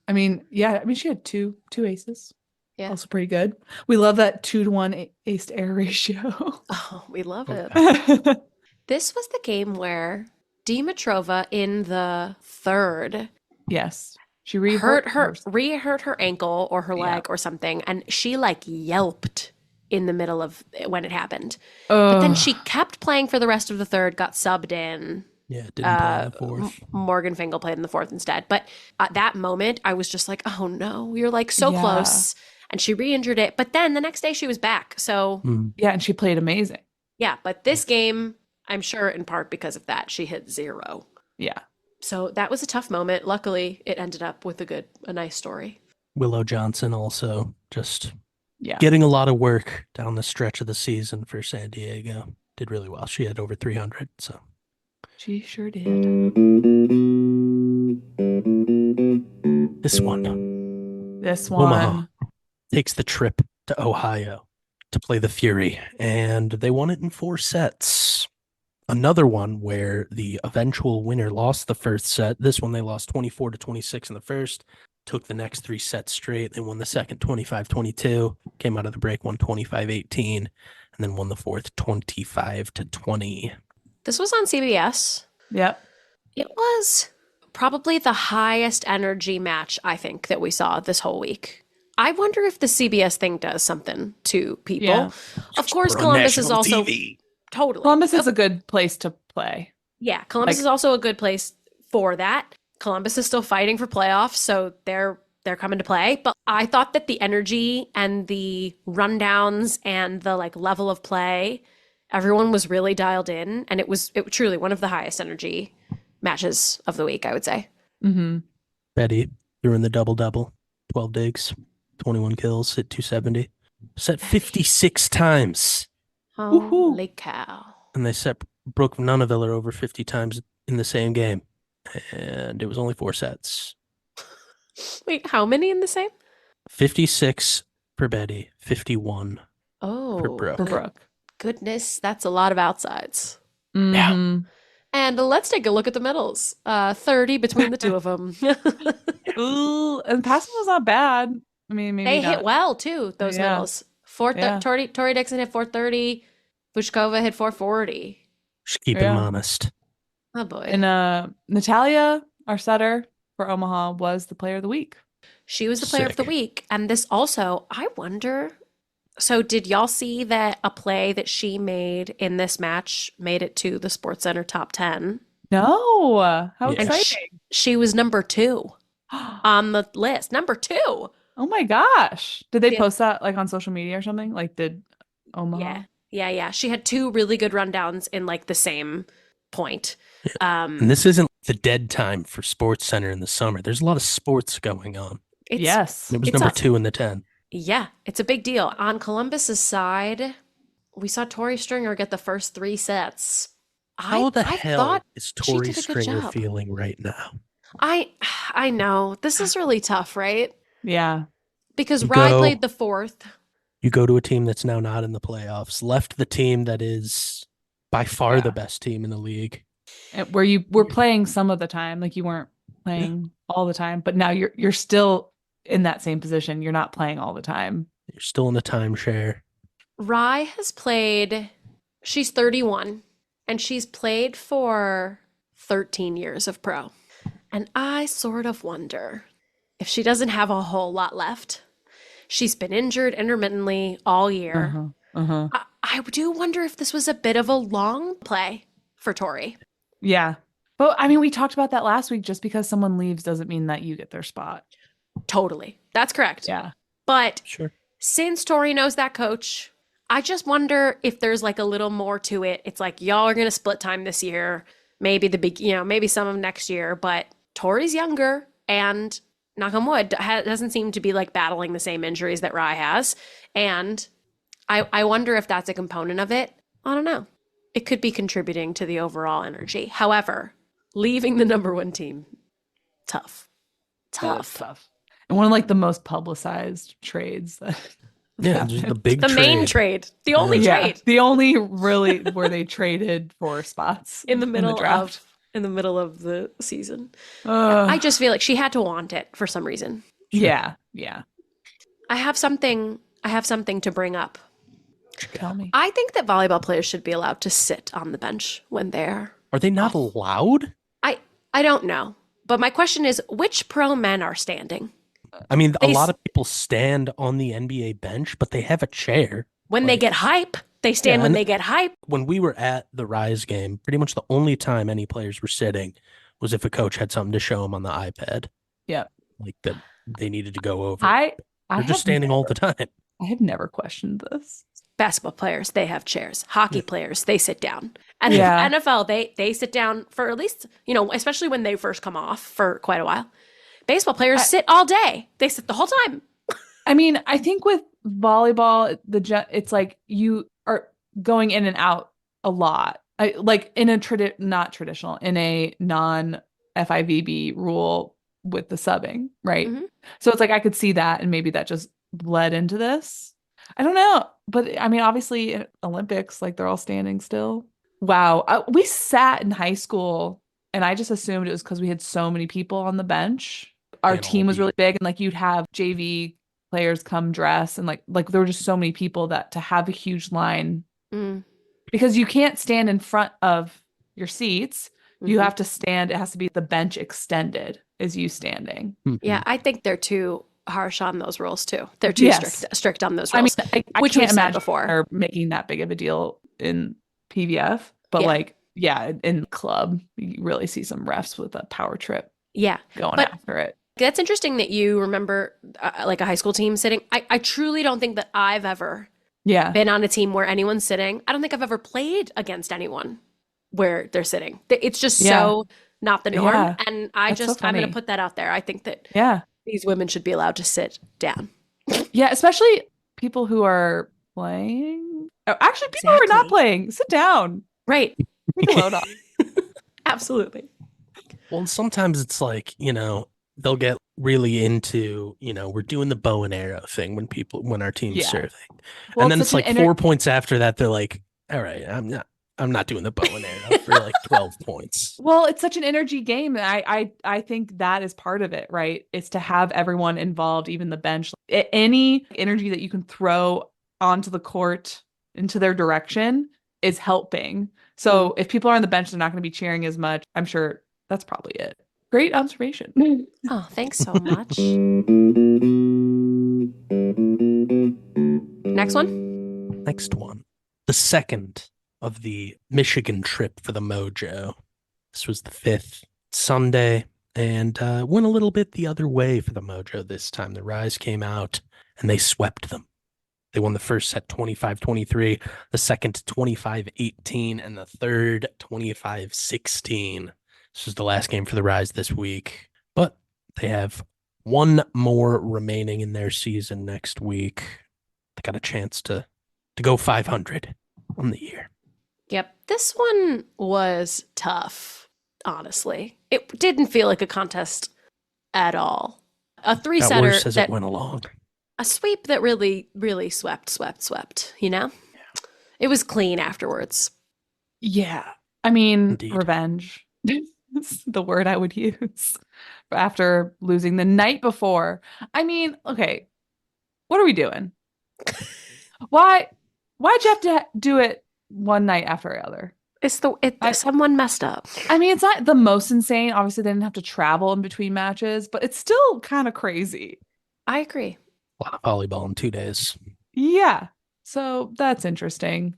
I mean, she had two aces. Yeah. Also pretty good. We love that 2-to-1 ace to air ratio. Oh, we love it. Yeah. This was the game where Dimitrova in the third Yes. She re-hurt her ankle or her leg or something, and she like yelped in the middle of when it happened. But then she kept playing for the rest of the third, got subbed in. Yeah, didn't play in the fourth. Morgan Fingal played in the fourth instead. But at that moment, I was just like, oh no, you're like so close. And she re-injured it. But then the next day she was back. So yeah, and she played amazing. Yeah, but this game, I'm sure in part because of that, she hit 0. Yeah. So that was a tough moment. Luckily, it ended up with a nice story. Willow Johnson also just getting a lot of work down the stretch of the season for San Diego. Did really well. She had over 300, so. She sure did. This one. Omaha takes the trip to Ohio to play the Fury, and they won it in 4 sets. Another one where the eventual winner lost the first set. This one they lost 24-26 in the first, took the next 3 sets straight. They won the second 25-22, came out of the break, won 25-18, and then won the fourth 25-20. This was on CBS. Yep. It was probably the highest energy match, I think, that we saw this whole week. I wonder if the CBS thing does something to people. Yeah. Of course, Columbus is also totally. Columbus is a good place to play. Yeah, Columbus is also a good place for that. Columbus is still fighting for playoffs, so they're coming to play. But I thought that the energy and the rundowns and the like level of play, everyone was really dialed in, and it was truly one of the highest energy matches of the week, I would say. Mm-hmm. Betty threw in the double-double, 12 digs. 21 kills, hit 270. Set 56 times. Holy cow. And they set Brooke Nunaviller over 50 times in the same game. And it was only 4 sets. Wait, how many in the same? 56 for Betty, 51 for Brooke. Goodness, that's a lot of outsides. Mm-hmm. Yeah. And let's take a look at the middles. 30 between the two of them. Ooh, and passing was not bad. I mean, maybe they not. hit well too. Those middles. Tori Dixon hit 430. Bushkova hit 440. Just keep him honest. Oh boy. And Natalia, our setter for Omaha, was the player of the week. She was the player of the week, and this also, I wonder. So, did y'all see that a play that she made in this match made it to the SportsCenter top 10? No, how exciting! She was number 2 on the list. Number 2. Oh my gosh. Did they post that like on social media or something? Like did Omaha? Yeah. She had 2 really good rundowns in like the same point. Yeah. And this isn't the dead time for SportsCenter in the summer. There's a lot of sports going on. Yes. It was number 2 in the 10. Yeah, it's a big deal. On Columbus's side, we saw Tori Stringer get the first 3 sets. How the hell is Tori Stringer feeling right now? I know. This is really tough, right? Yeah. Because Rye played the 4th. You go to a team that's now not in the playoffs, left the team that is by far the best team in the league. where you were playing some of the time, like you weren't playing all the time, but now you're still in that same position. You're not playing all the time. You're still in the timeshare. Rye has played, she's 31, and she's played for 13 years of pro. And I sort of wonder if she doesn't have a whole lot left. She's been injured intermittently all year. I do wonder if this was a bit of a long play for Tori. Yeah. But I mean, we talked about that last week. Just because someone leaves doesn't mean that you get their spot. Totally. That's correct. Yeah. But Sure. since Tori knows that coach, I just wonder if there's like a little more to it. It's like, y'all are going to split time this year, maybe maybe some of next year, but Tori's younger and knock on wood, doesn't seem to be like battling the same injuries that Rye has. And I wonder if that's a component of it. I don't know. It could be contributing to the overall energy. However, leaving the number one team, tough. Tough. And one of like the most publicized trades that Yeah, just the big The trade. main trade. The only Yeah, trade. the only really where they traded for spots In the middle draft. of the season. I just feel like she had to want it for some reason. Yeah. I have something to bring up. Tell me. I think that volleyball players should be allowed to sit on the bench when they're Are they not allowed? I don't know. But my question is, which pro men are standing? I mean, a They lot of people stand on the NBA bench, but they have a chair. When they Like- get hype, they stand Yeah, when and- they get hype. When we were at the Rise game, pretty much the only time any players were sitting was if a coach had something to show them on the iPad. Yeah. Like that they needed to go over. I They're just standing all the time. I have never questioned this. Basketball players, they have chairs. Hockey players, they sit down. And Yeah. NFL, they sit down for at least, especially when they first come off for quite a while. Baseball players sit all day. They sit the whole time. I mean, I think with volleyball, it's like you are going in and out a lot. Like in a not traditional, in a non FIVB rule with the subbing, right? Mhm. So it's like I could see that, and maybe that just bled into this. I don't know, but I mean, obviously, in Olympics, like they're all standing still. Wow, we sat in high school, and I just assumed it was because we had so many people on the bench. Our And team all was the- really big, and like you'd have JV players come dress, and like there were just so many people that to have a huge line Mm. because you can't stand in front of your seats. You Mhm. have to stand. It has to be the bench extended as you standing. Yeah, I think they're too harsh on those rules too. They're too Yes. strict on those I mean, rules. I which can't we've said imagine before. they're making that big of a deal in PVF, but Yeah. like, yeah, in club, you really see some refs with a power trip Yeah. going But- after it. That's interesting that you remember like a high school team sitting. I truly don't think that I've ever Yeah. been on a team where anyone's sitting. I don't think I've ever played against anyone where they're sitting. It's just so not the norm. Yeah. And That's so I'm going to funny. put that out there. I think that Yeah. these women should be allowed to sit down. Yeah. Especially people who are playing. Oh, actually, people who are not Exactly. playing, sit down. Right. Take a load off. Absolutely. Well, sometimes it's like, they'll get really into, we're doing the bow and arrow thing when our team's Yeah. serving. Well, And then it's such like an 4 points after that, they're like, all right, I'm not doing the bow and arrow for like 12 points. Well, it's such an energy game. And I think that is part of it, right? It's to have everyone involved, even the bench. Any energy that you can throw onto the court into their direction is helping. So if people are on the bench, they're not going to be cheering as much. I'm sure that's probably it. Great observation. Oh, thanks so much. Next one. Next one. The second of the Michigan trip for the Mojo. This was the 5th Sunday and went a little bit the other way for the Mojo this time. The Rise came out and they swept them. They won the first set 25-23, the second 25-18, and the third 25-16. This is the last game for the Rise this week, but they have one more remaining in their season next week. They got a chance to go 500 on the year. Yep. This one was tough, honestly. It didn't feel like a contest at all. A Got three-setter worse as that it went along. a sweep that really, really swept, It was clean afterwards. Yeah. I mean, Indeed. revenge. It's the word I would use after losing the night before. I mean, okay, what are we doing? Why why'd you have to do it one night after the other? Someone messed up. I mean, it's not the most insane. Obviously, they didn't have to travel in between matches, but it's still kind of crazy. I agree. A lot of volleyball in 2 days. Yeah. So that's interesting.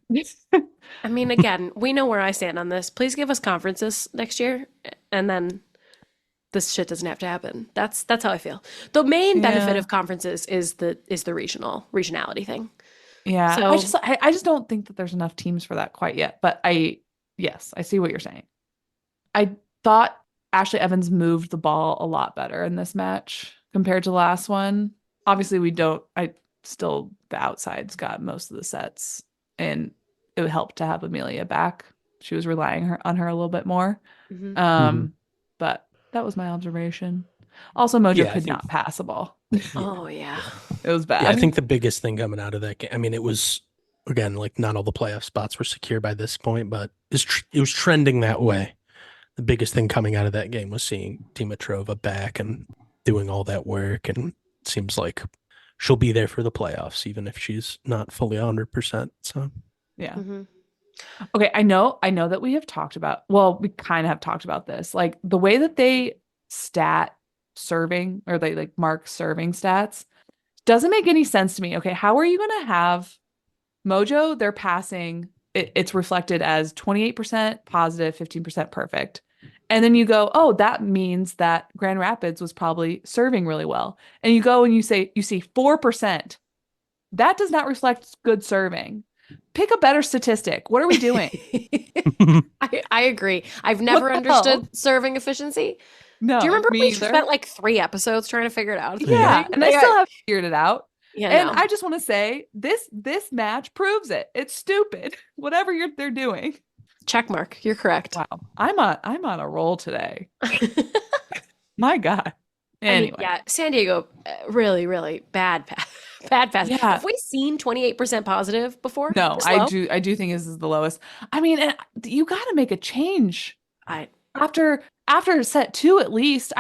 I mean, again, we know where I stand on this. Please give us conferences next year, and then this shit doesn't have to happen. That's how I feel. The main benefit Yeah. of conferences is the regionality thing. Yeah. So I just don't think that there's enough teams for that quite yet. But yes, I see what you're saying. I thought Ashley Evans moved the ball a lot better in this match compared to the last one. Obviously, the outsides got most of the sets, and it would help to have Amelia back. She was relying on her a little bit more. mhm. But that was my observation. Also, Mojo Yeah, I could think- not pass a ball. Oh yeah. It was bad. Yeah, I think the biggest thing coming out of that game, I mean, it was, again, like not all the playoff spots were secure by this point, but it was trending that way. The biggest thing coming out of that game was seeing Dimitrova back and doing all that work. And it seems like she'll be there for the playoffs, even if she's not fully 100%. So, yeah. Mhm. Okay, I know that we kind of have talked about this. Like the way that they stat serving or they like mark serving stats doesn't make any sense to me. Okay, how are you going to have Mojo, they're passing, it's reflected as 28% positive, 15% perfect. And then you go, oh, that means that Grand Rapids was probably serving really well. And you go and you see 4%. That does not reflect good serving. Pick a better statistic. What are we doing? I agree. I've never the understood hell? serving efficiency. No, Do you remember me we either. spent like 3 episodes trying to figure it out at the Yeah, beginning? and I still haven't figured it out. Yeah, And no. I just want to say this match proves it. It's stupid. Whatever they're doing. Check mark. You're correct. Wow, I'm on a roll today. My God. I mean, Anyway, yeah, San Diego, really, really bad pass. Yeah. Have we seen 28% positive before? no, This I low? do think this is the lowest. I mean, and you got to make a change I, after set 2 at least.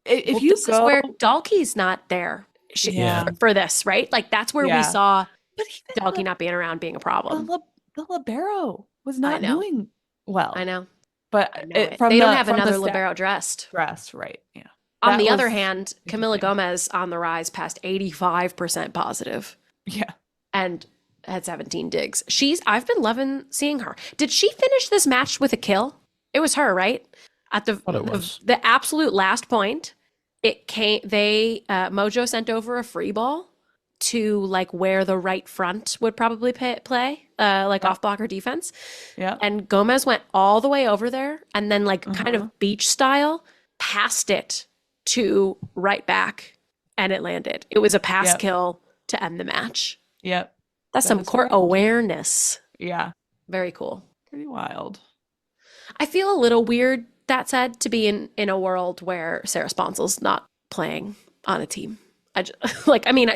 If well, you this is go, where Dalkey's not there Yeah. for this, right? Like that's where we Yeah. saw but even Dalkey not being around being a problem. the libero was not know. doing well. I know. But I know it. from They don't the- have from the another stat- libero dressed. dress, right? Yeah. On That the other was hand, Camila interesting. Gomez on the rise past 85% positive Yeah. and had 17 digs. I've been loving seeing her. Did she finish this match with a kill? It was her, right? At Thought it was. the absolute last point, Mojo sent over a free ball to like where the right front would probably play, like off blocker defense. Yeah. And Gomez went all the way over there and then like kind Uh-huh. of beach style passed it to right back and it landed. It was a pass Yep. kill to end the match. Yep. That's That some is court correct. awareness. Yeah. Very cool. Pretty wild. I feel a little weird, that said, to be in a world where Sarah Sponsel's not playing on a team.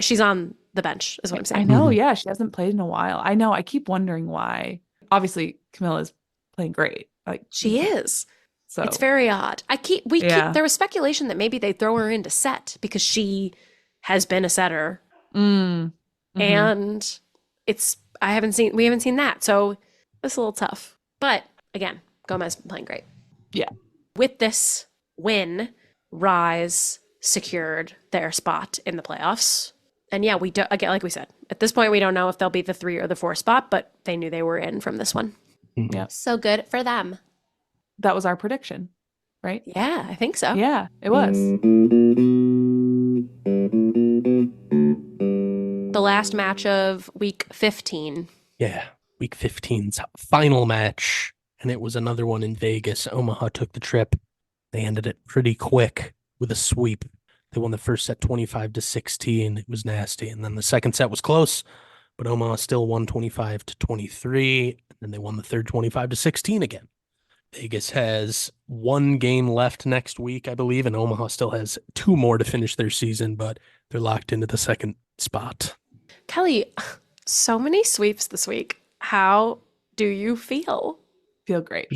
She's on the bench, is what I'm I saying. know. Yeah. She hasn't played in a while. I know. I keep wondering why. Obviously, Camilla's playing great. Like She is. so. It's very odd. Yeah. There was speculation that maybe they throw her into set because she has been a setter Mhm. and we haven't seen that. So it's a little tough. But again, Gomez been playing great. Yeah. With this win, Rise secured their spot in the playoffs. And yeah, again, like we said, at this point we don't know if they'll be the 3 or the 4 spot, but they knew they were in from this one. Yeah. So good for them. That was our prediction, right? Yeah, I think so. Yeah, it was. The last match of week 15. Yeah, week 15's final match. And it was another one in Vegas. Omaha took the trip. They ended it pretty quick with a sweep. They won the first set 25-16. It was nasty. And then the second set was close, but Omaha still won 25-23. And then they won the third 25-16 again. Vegas has 1 game left next week, I believe, and Omaha still has 2 more to finish their season, but they're locked into the second spot. Kelly, so many sweeps this week. How do you feel? Feel great.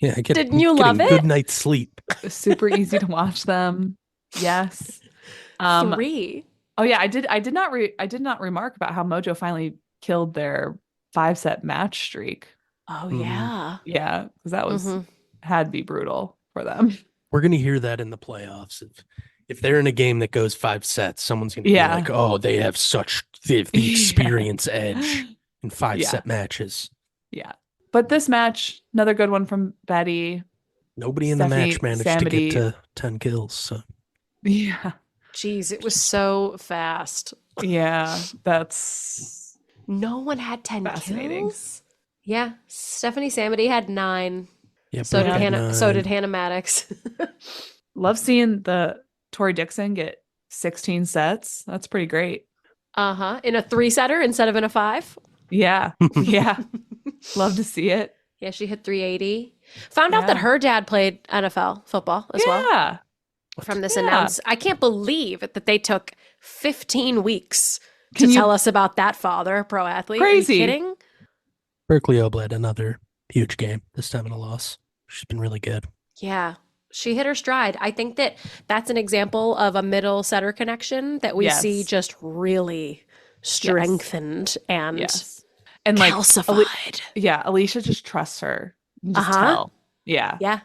Yeah, Didn't you love getting good it? night's sleep. Super easy to watch them. Yes. 3. Oh yeah, I did not remark about how Mojo finally killed their 5-set match streak. Oh, Mhm. yeah. Yeah, because that was hmm had to be brutal for them. We're gonna hear that in the playoffs. If they're in a game that goes 5 sets, someone's gonna be Yeah. like, "Oh, they have the Yeah. experience edge in 5 Yeah. set matches." Yeah. But this match, another good one from Betty. Nobody in the match Stephanie managed to get Samity. to 10 kills. So Yeah. Jeez, it was so fast. Yeah. That's No one had 10 fascinating. kills? Yeah. Stephanie Samity had 9. yeah, So Brooke did had Hannah. So 9. did Hannah Maddox. Love seeing the Tori Dixon get 16 sets. That's pretty great. In a 3-setter instead of in a 5. Yeah. Yeah. Love to see it. Yeah, she hit 380. Found out that Yeah. her dad played NFL football as well Yeah. from this Yeah. announce. I can't believe that they took 15 weeks Can to you- tell us about that father, pro athlete. Crazy. Are you kidding? Berkeley Obled, another huge game, this time in a loss. She's been really good. Yeah. She hit her stride. I think that that's an example of a middle setter connection that we see Yes. just really strengthened and Yes. And like calcified. yeah, Alicia just trusts her. You can just Uh-huh. tell. Yeah. Yeah,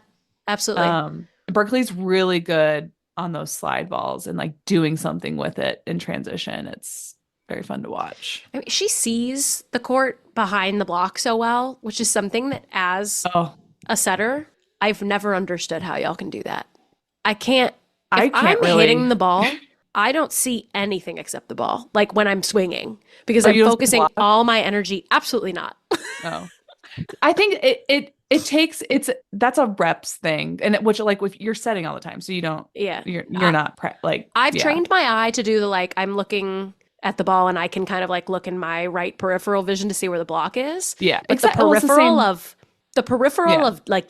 absolutely. Berkeley's really good on those slide balls and like doing something with it in transition. It's very fun to watch. I mean, she sees the court behind the block so well, which is something that as Oh, a setter, I've never understood how y'all can do that. I can't. I If can't I'm really hitting the ball, I don't see anything except the ball. Like when I'm swinging, because Oh, I'm you don't see focusing block? all my energy. Absolutely not. Oh. I think it takes that's a reps thing, and which like if you're setting all the time, so you don't Yeah. you're I- not like I've yeah. trained my eye to do the like I'm looking at the ball and I can kind of like look in my right peripheral vision to see where the block is. Yeah, But the well, it's peripheral Yeah. of like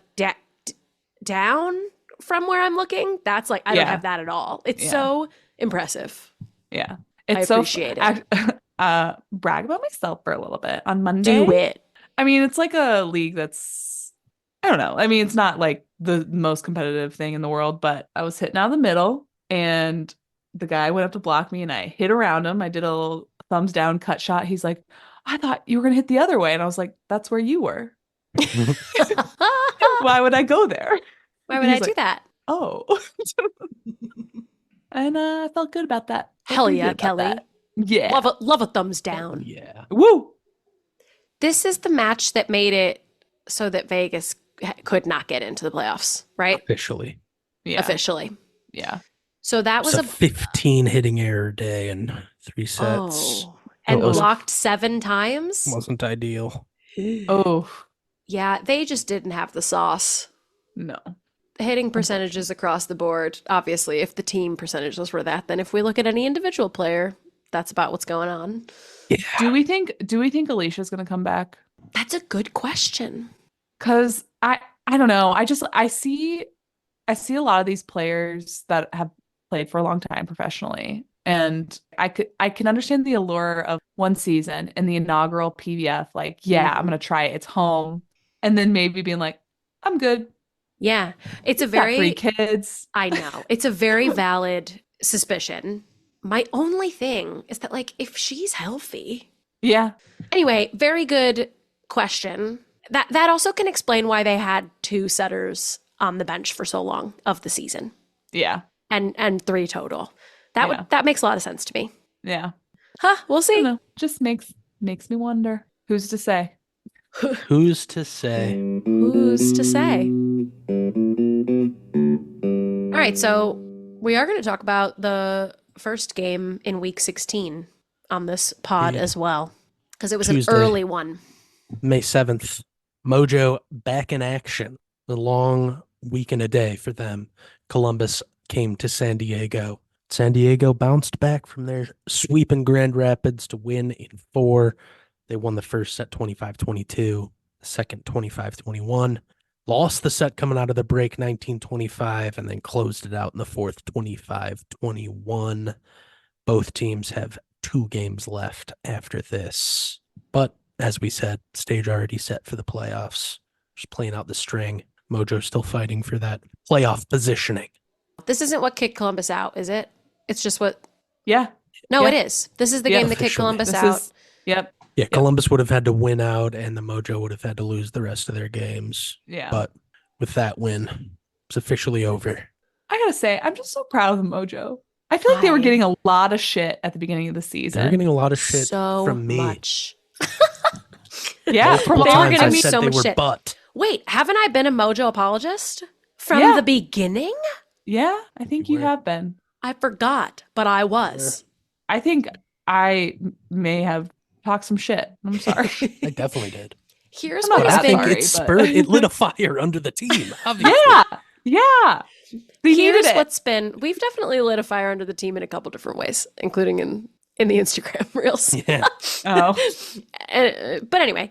down from where I'm looking, that's like I don't Yeah. have that at all. It's Yeah. so impressive. yeah. I It's so appreciate it. brag about myself for a little bit on Monday. Do it. I mean, it's like a league that's, I don't know. I mean, it's not like the most competitive thing in the world, but I was hitting out of the middle and the guy went up to block me and I hit around him. I did a little thumbs down cut shot. He's like, I thought you were going to hit the other way. And I was like, that's where you were. Why would I go there? Why would He's I do like, that? Oh. And I felt good about that. Felt Hell pretty yeah, good about Kelly. that. Yeah. Love a thumbs down. Yeah. Woo. This is the match that made it so that Vegas could not get into the playoffs, right? Officially. Yeah. Officially. Yeah. So that was It's a 15 hitting error day and 3 sets. and It was- blocked 7 times. Wasn't ideal. Oh, Yeah, they just didn't have the sauce. no. Hitting percentages across the board. Obviously, if the team percentages were that, then if we look at any individual player, that's about what's going on. Yeah. Do we think Alicia's going to come back? That's a good question. Cuz I don't know. I see a lot of these players that have played for a long time professionally, and I can understand the allure of one season in the inaugural PVF, like, yeah, I'm going to try it. It's home. And then maybe being like, I'm good. Yeah, it's a Got 3 very kids. I know. It's a very valid suspicion. My only thing is that like if she's healthy. Yeah. Anyway, very good question. That also can explain why they had 2 setters on the bench for so long of the season. Yeah. And 3 total. That Yeah. that makes a lot of sense to me. Yeah. Huh, we'll I see. don't know. Just makes me wonder. Who's to say? Who's to say? Who's to say? All right, so we are going to talk about the first game in week 16 on this pod Yeah. as well, because it was Tuesday. an early one. May 7th. Mojo back in action. A long week and a day for them. Columbus came to San Diego. San Diego bounced back from their sweep in Grand Rapids to win in 4. They won the first set 25-22, the second 25-21. Lost the set coming out of the break 19-25, and then closed it out in the fourth 25-21. Both teams have 2 games left after this. But as we said, stage already set for the playoffs. just playing out the string. Mojo still fighting for that playoff positioning. This isn't what kicked Columbus out, is it? It's just what. Yeah. No, Yeah. it is. This is the Yeah, game that kicked officially. Columbus This out. is, yep. Yeah, Yep. Columbus would have had to win out, and the Mojo would have had to lose the rest of their games. Yeah. But with that win, it's officially over. I gotta say, I'm just so proud of the Mojo. I feel like they were getting a lot of shit at the beginning of the season. They're getting a lot of shit so from me. much. Yeah, Multiple they were times getting I me said so they much were shit. butt. Wait, haven't I been a Mojo apologist from Yeah. the beginning? Yeah, I think You you were. have been. I forgot, but I was. I think I may have talked some shit. I'm sorry. I definitely did. Here's I'm not what But has I that think been. sorry, it but- spurred, it lit a fire under the team, obviously. Yeah. They needed Here's it. what's been. We've definitely lit a fire under the team in a couple different ways, including in the Instagram reels. Yeah. Oh. But anyway,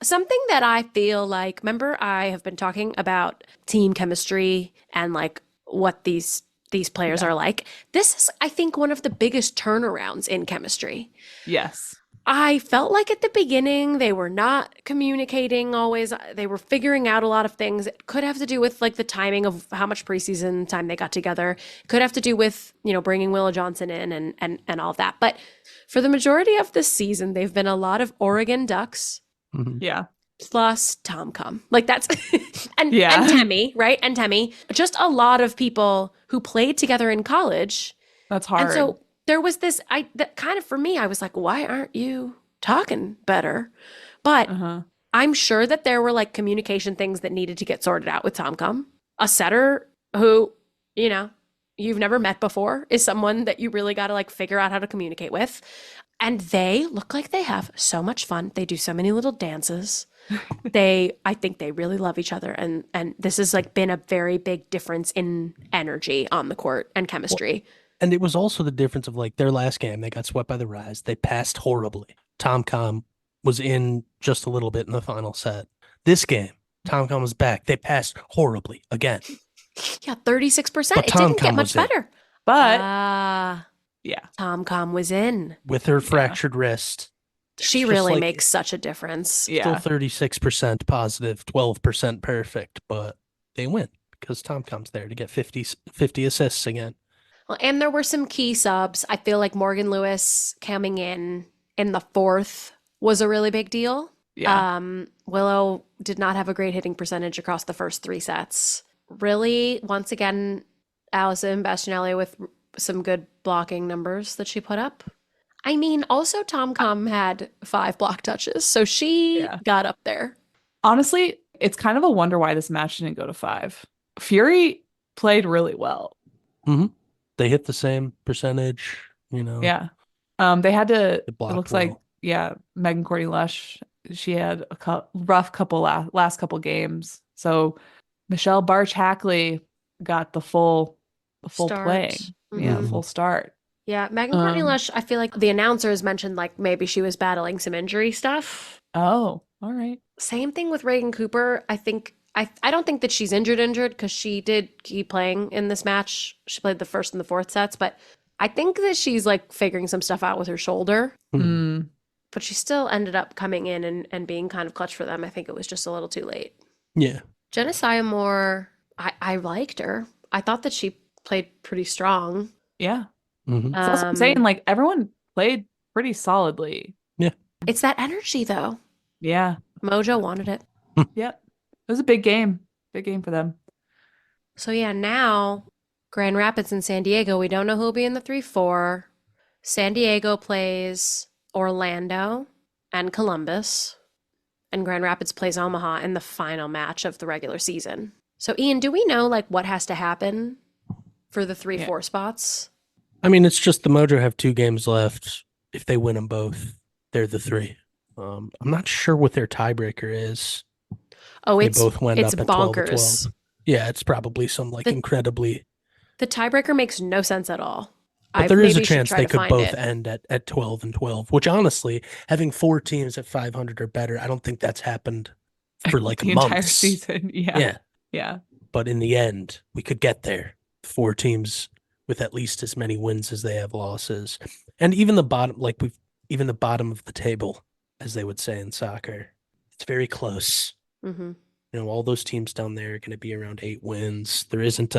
something that I feel like, remember, I have been talking about team chemistry and like what these players are like. This is, I think, one of the biggest turnarounds in chemistry. Yes. I felt like at the beginning they were not communicating always. They were figuring out a lot of things. It could have to do with like the timing of how much preseason time they got together. It could have to do with, bringing Willow Johnson in and all of that. But for the majority of this season, they've been a lot of Oregon Ducks Mhm. Yeah. plus Tom Cum. Like that's and Yeah. Temmie, right? And Temmie. Just a lot of people who played together in college. That's hard. And so there was this, that kind of for me, I was like, why aren't you talking better? But uh-huh. I'm sure that there were like communication things that needed to get sorted out with Tom Cum. A setter who, you've never met before is someone that you really got to like figure out how to communicate with. And they look like they have so much fun. They do so many little dances. I think they really love each other. And this has like been a very big difference in energy on the court and chemistry. And it was also the difference of like their last game, they got swept by the Rise. They passed horribly. Tom Com was in just a little bit in the final set. This game, Tom Com was back. They passed horribly again. Yeah, 36%. But It Tom didn't get Com much was in. better. But Yeah, Tom Com was in. With her fractured wrist. She Just really like- makes such a difference. Still yeah. 36% positive, 12% perfect, but they win because Tom Com's there to get 50 assists again. Well, and there were some key subs. I feel like Morgan Lewis coming in the fourth was a really big deal. Yeah. Willow did not have a great hitting percentage across the first three sets. Really, once again, Allison Bastianelli with some good blocking numbers that she put up. I mean, also Tom Com had 5 block touches, so she Yeah. got up there. Honestly, it's kind of a wonder why this match didn't go to 5. Fury played really well. They hit the same percentage, Yeah. They had to, They it blocked looks like, well. Megan Courtney Lush, she had a rough couple last couple games. So Michelle Barch-Hackley got the full Start. playing. Yeah, Mhm. full start. Yeah, Megan Courtney Um, Lush, I feel like the announcers mentioned like maybe she was battling some injury stuff. Oh, all right. Same thing with Reagan Cooper. I don't think that she's injured because she did keep playing in this match. She played the first and the fourth sets, but I think that she's like figuring some stuff out with her shoulder. Mm. But she still ended up coming in and being kind of clutch for them. I think it was just a little too late. Yeah. Jenna Syamore, I liked her. I thought that she played pretty strong. Yeah. Mhm. So that's what I'm saying. Like, everyone played pretty solidly. It's that energy though. Yeah. Mojo wanted it. Yep. It was a big game. Big game for them. So yeah, now Grand Rapids and San Diego, we don't know who will be in the 3-4. San Diego plays Orlando and Columbus, and Grand Rapids plays Omaha in the final match of the regular season. So Ian, do we know like what has to happen for the 3-4 spots? I mean, it's just the Mojo have 2 games left. If they win them both, they're the 3. I'm not sure what their tiebreaker is. Oh, They it's both went it's up at 12 to bonkers. 12. Yeah, it's probably some like The- incredibly. The tiebreaker makes no sense at all. But there is a maybe should chance try they to could find both it. end at 12 and 12, which honestly, having 4 teams at 500 or better, I don't think that's happened for like the months. entire season. Yeah. Yeah. Yeah. But in the end, we could get there. 4 teams with at least as many wins as they have losses. And even the bottom, even the bottom of the table, as they would say in soccer, it's very close. Mm-hmm. All those teams down there are going to be around 8 wins. There isn't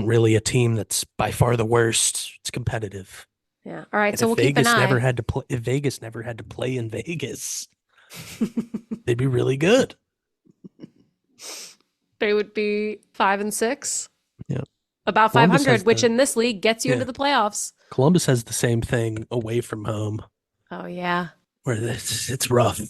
really a team that's by far the worst. It's competitive. Yeah. All right. And So we'll keep an eye. if Vegas never had to play in Vegas, they'd be really good. They would be 5-6. Yeah. About Columbus 500, has which the- in this league gets you Yeah. into the playoffs. Columbus has the same thing away from home, Oh, yeah. where it's rough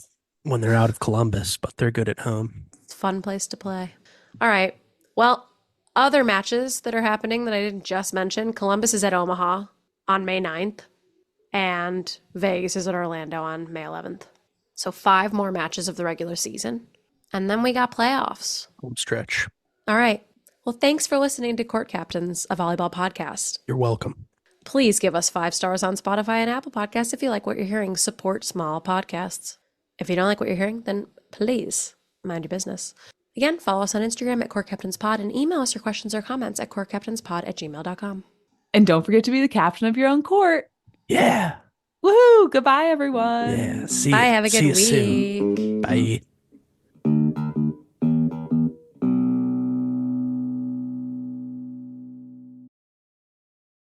when they're out of Columbus, but they're good at home. It's a fun place to play. All right. Well, other matches that are happening that I didn't just mention, Columbus is at Omaha on May 9th, and Vegas is at Orlando on May 11th. So 5 more matches of the regular season. And then we got playoffs. Home stretch. All right. Well, thanks for listening to Court Captains, a volleyball podcast. You're welcome. Please give us 5 stars on Spotify and Apple Podcasts if you like what you're hearing. Support small podcasts. If you don't like what you're hearing, then please mind your business. Again, follow us on Instagram at CourtCaptainsPod and email us your questions or comments at courtcaptainspod@gmail.com. And don't forget to be the captain of your own court. Yeah. Woohoo! Goodbye, everyone. Yeah. See Bye. ya. Have a See good ya soon. week. Bye.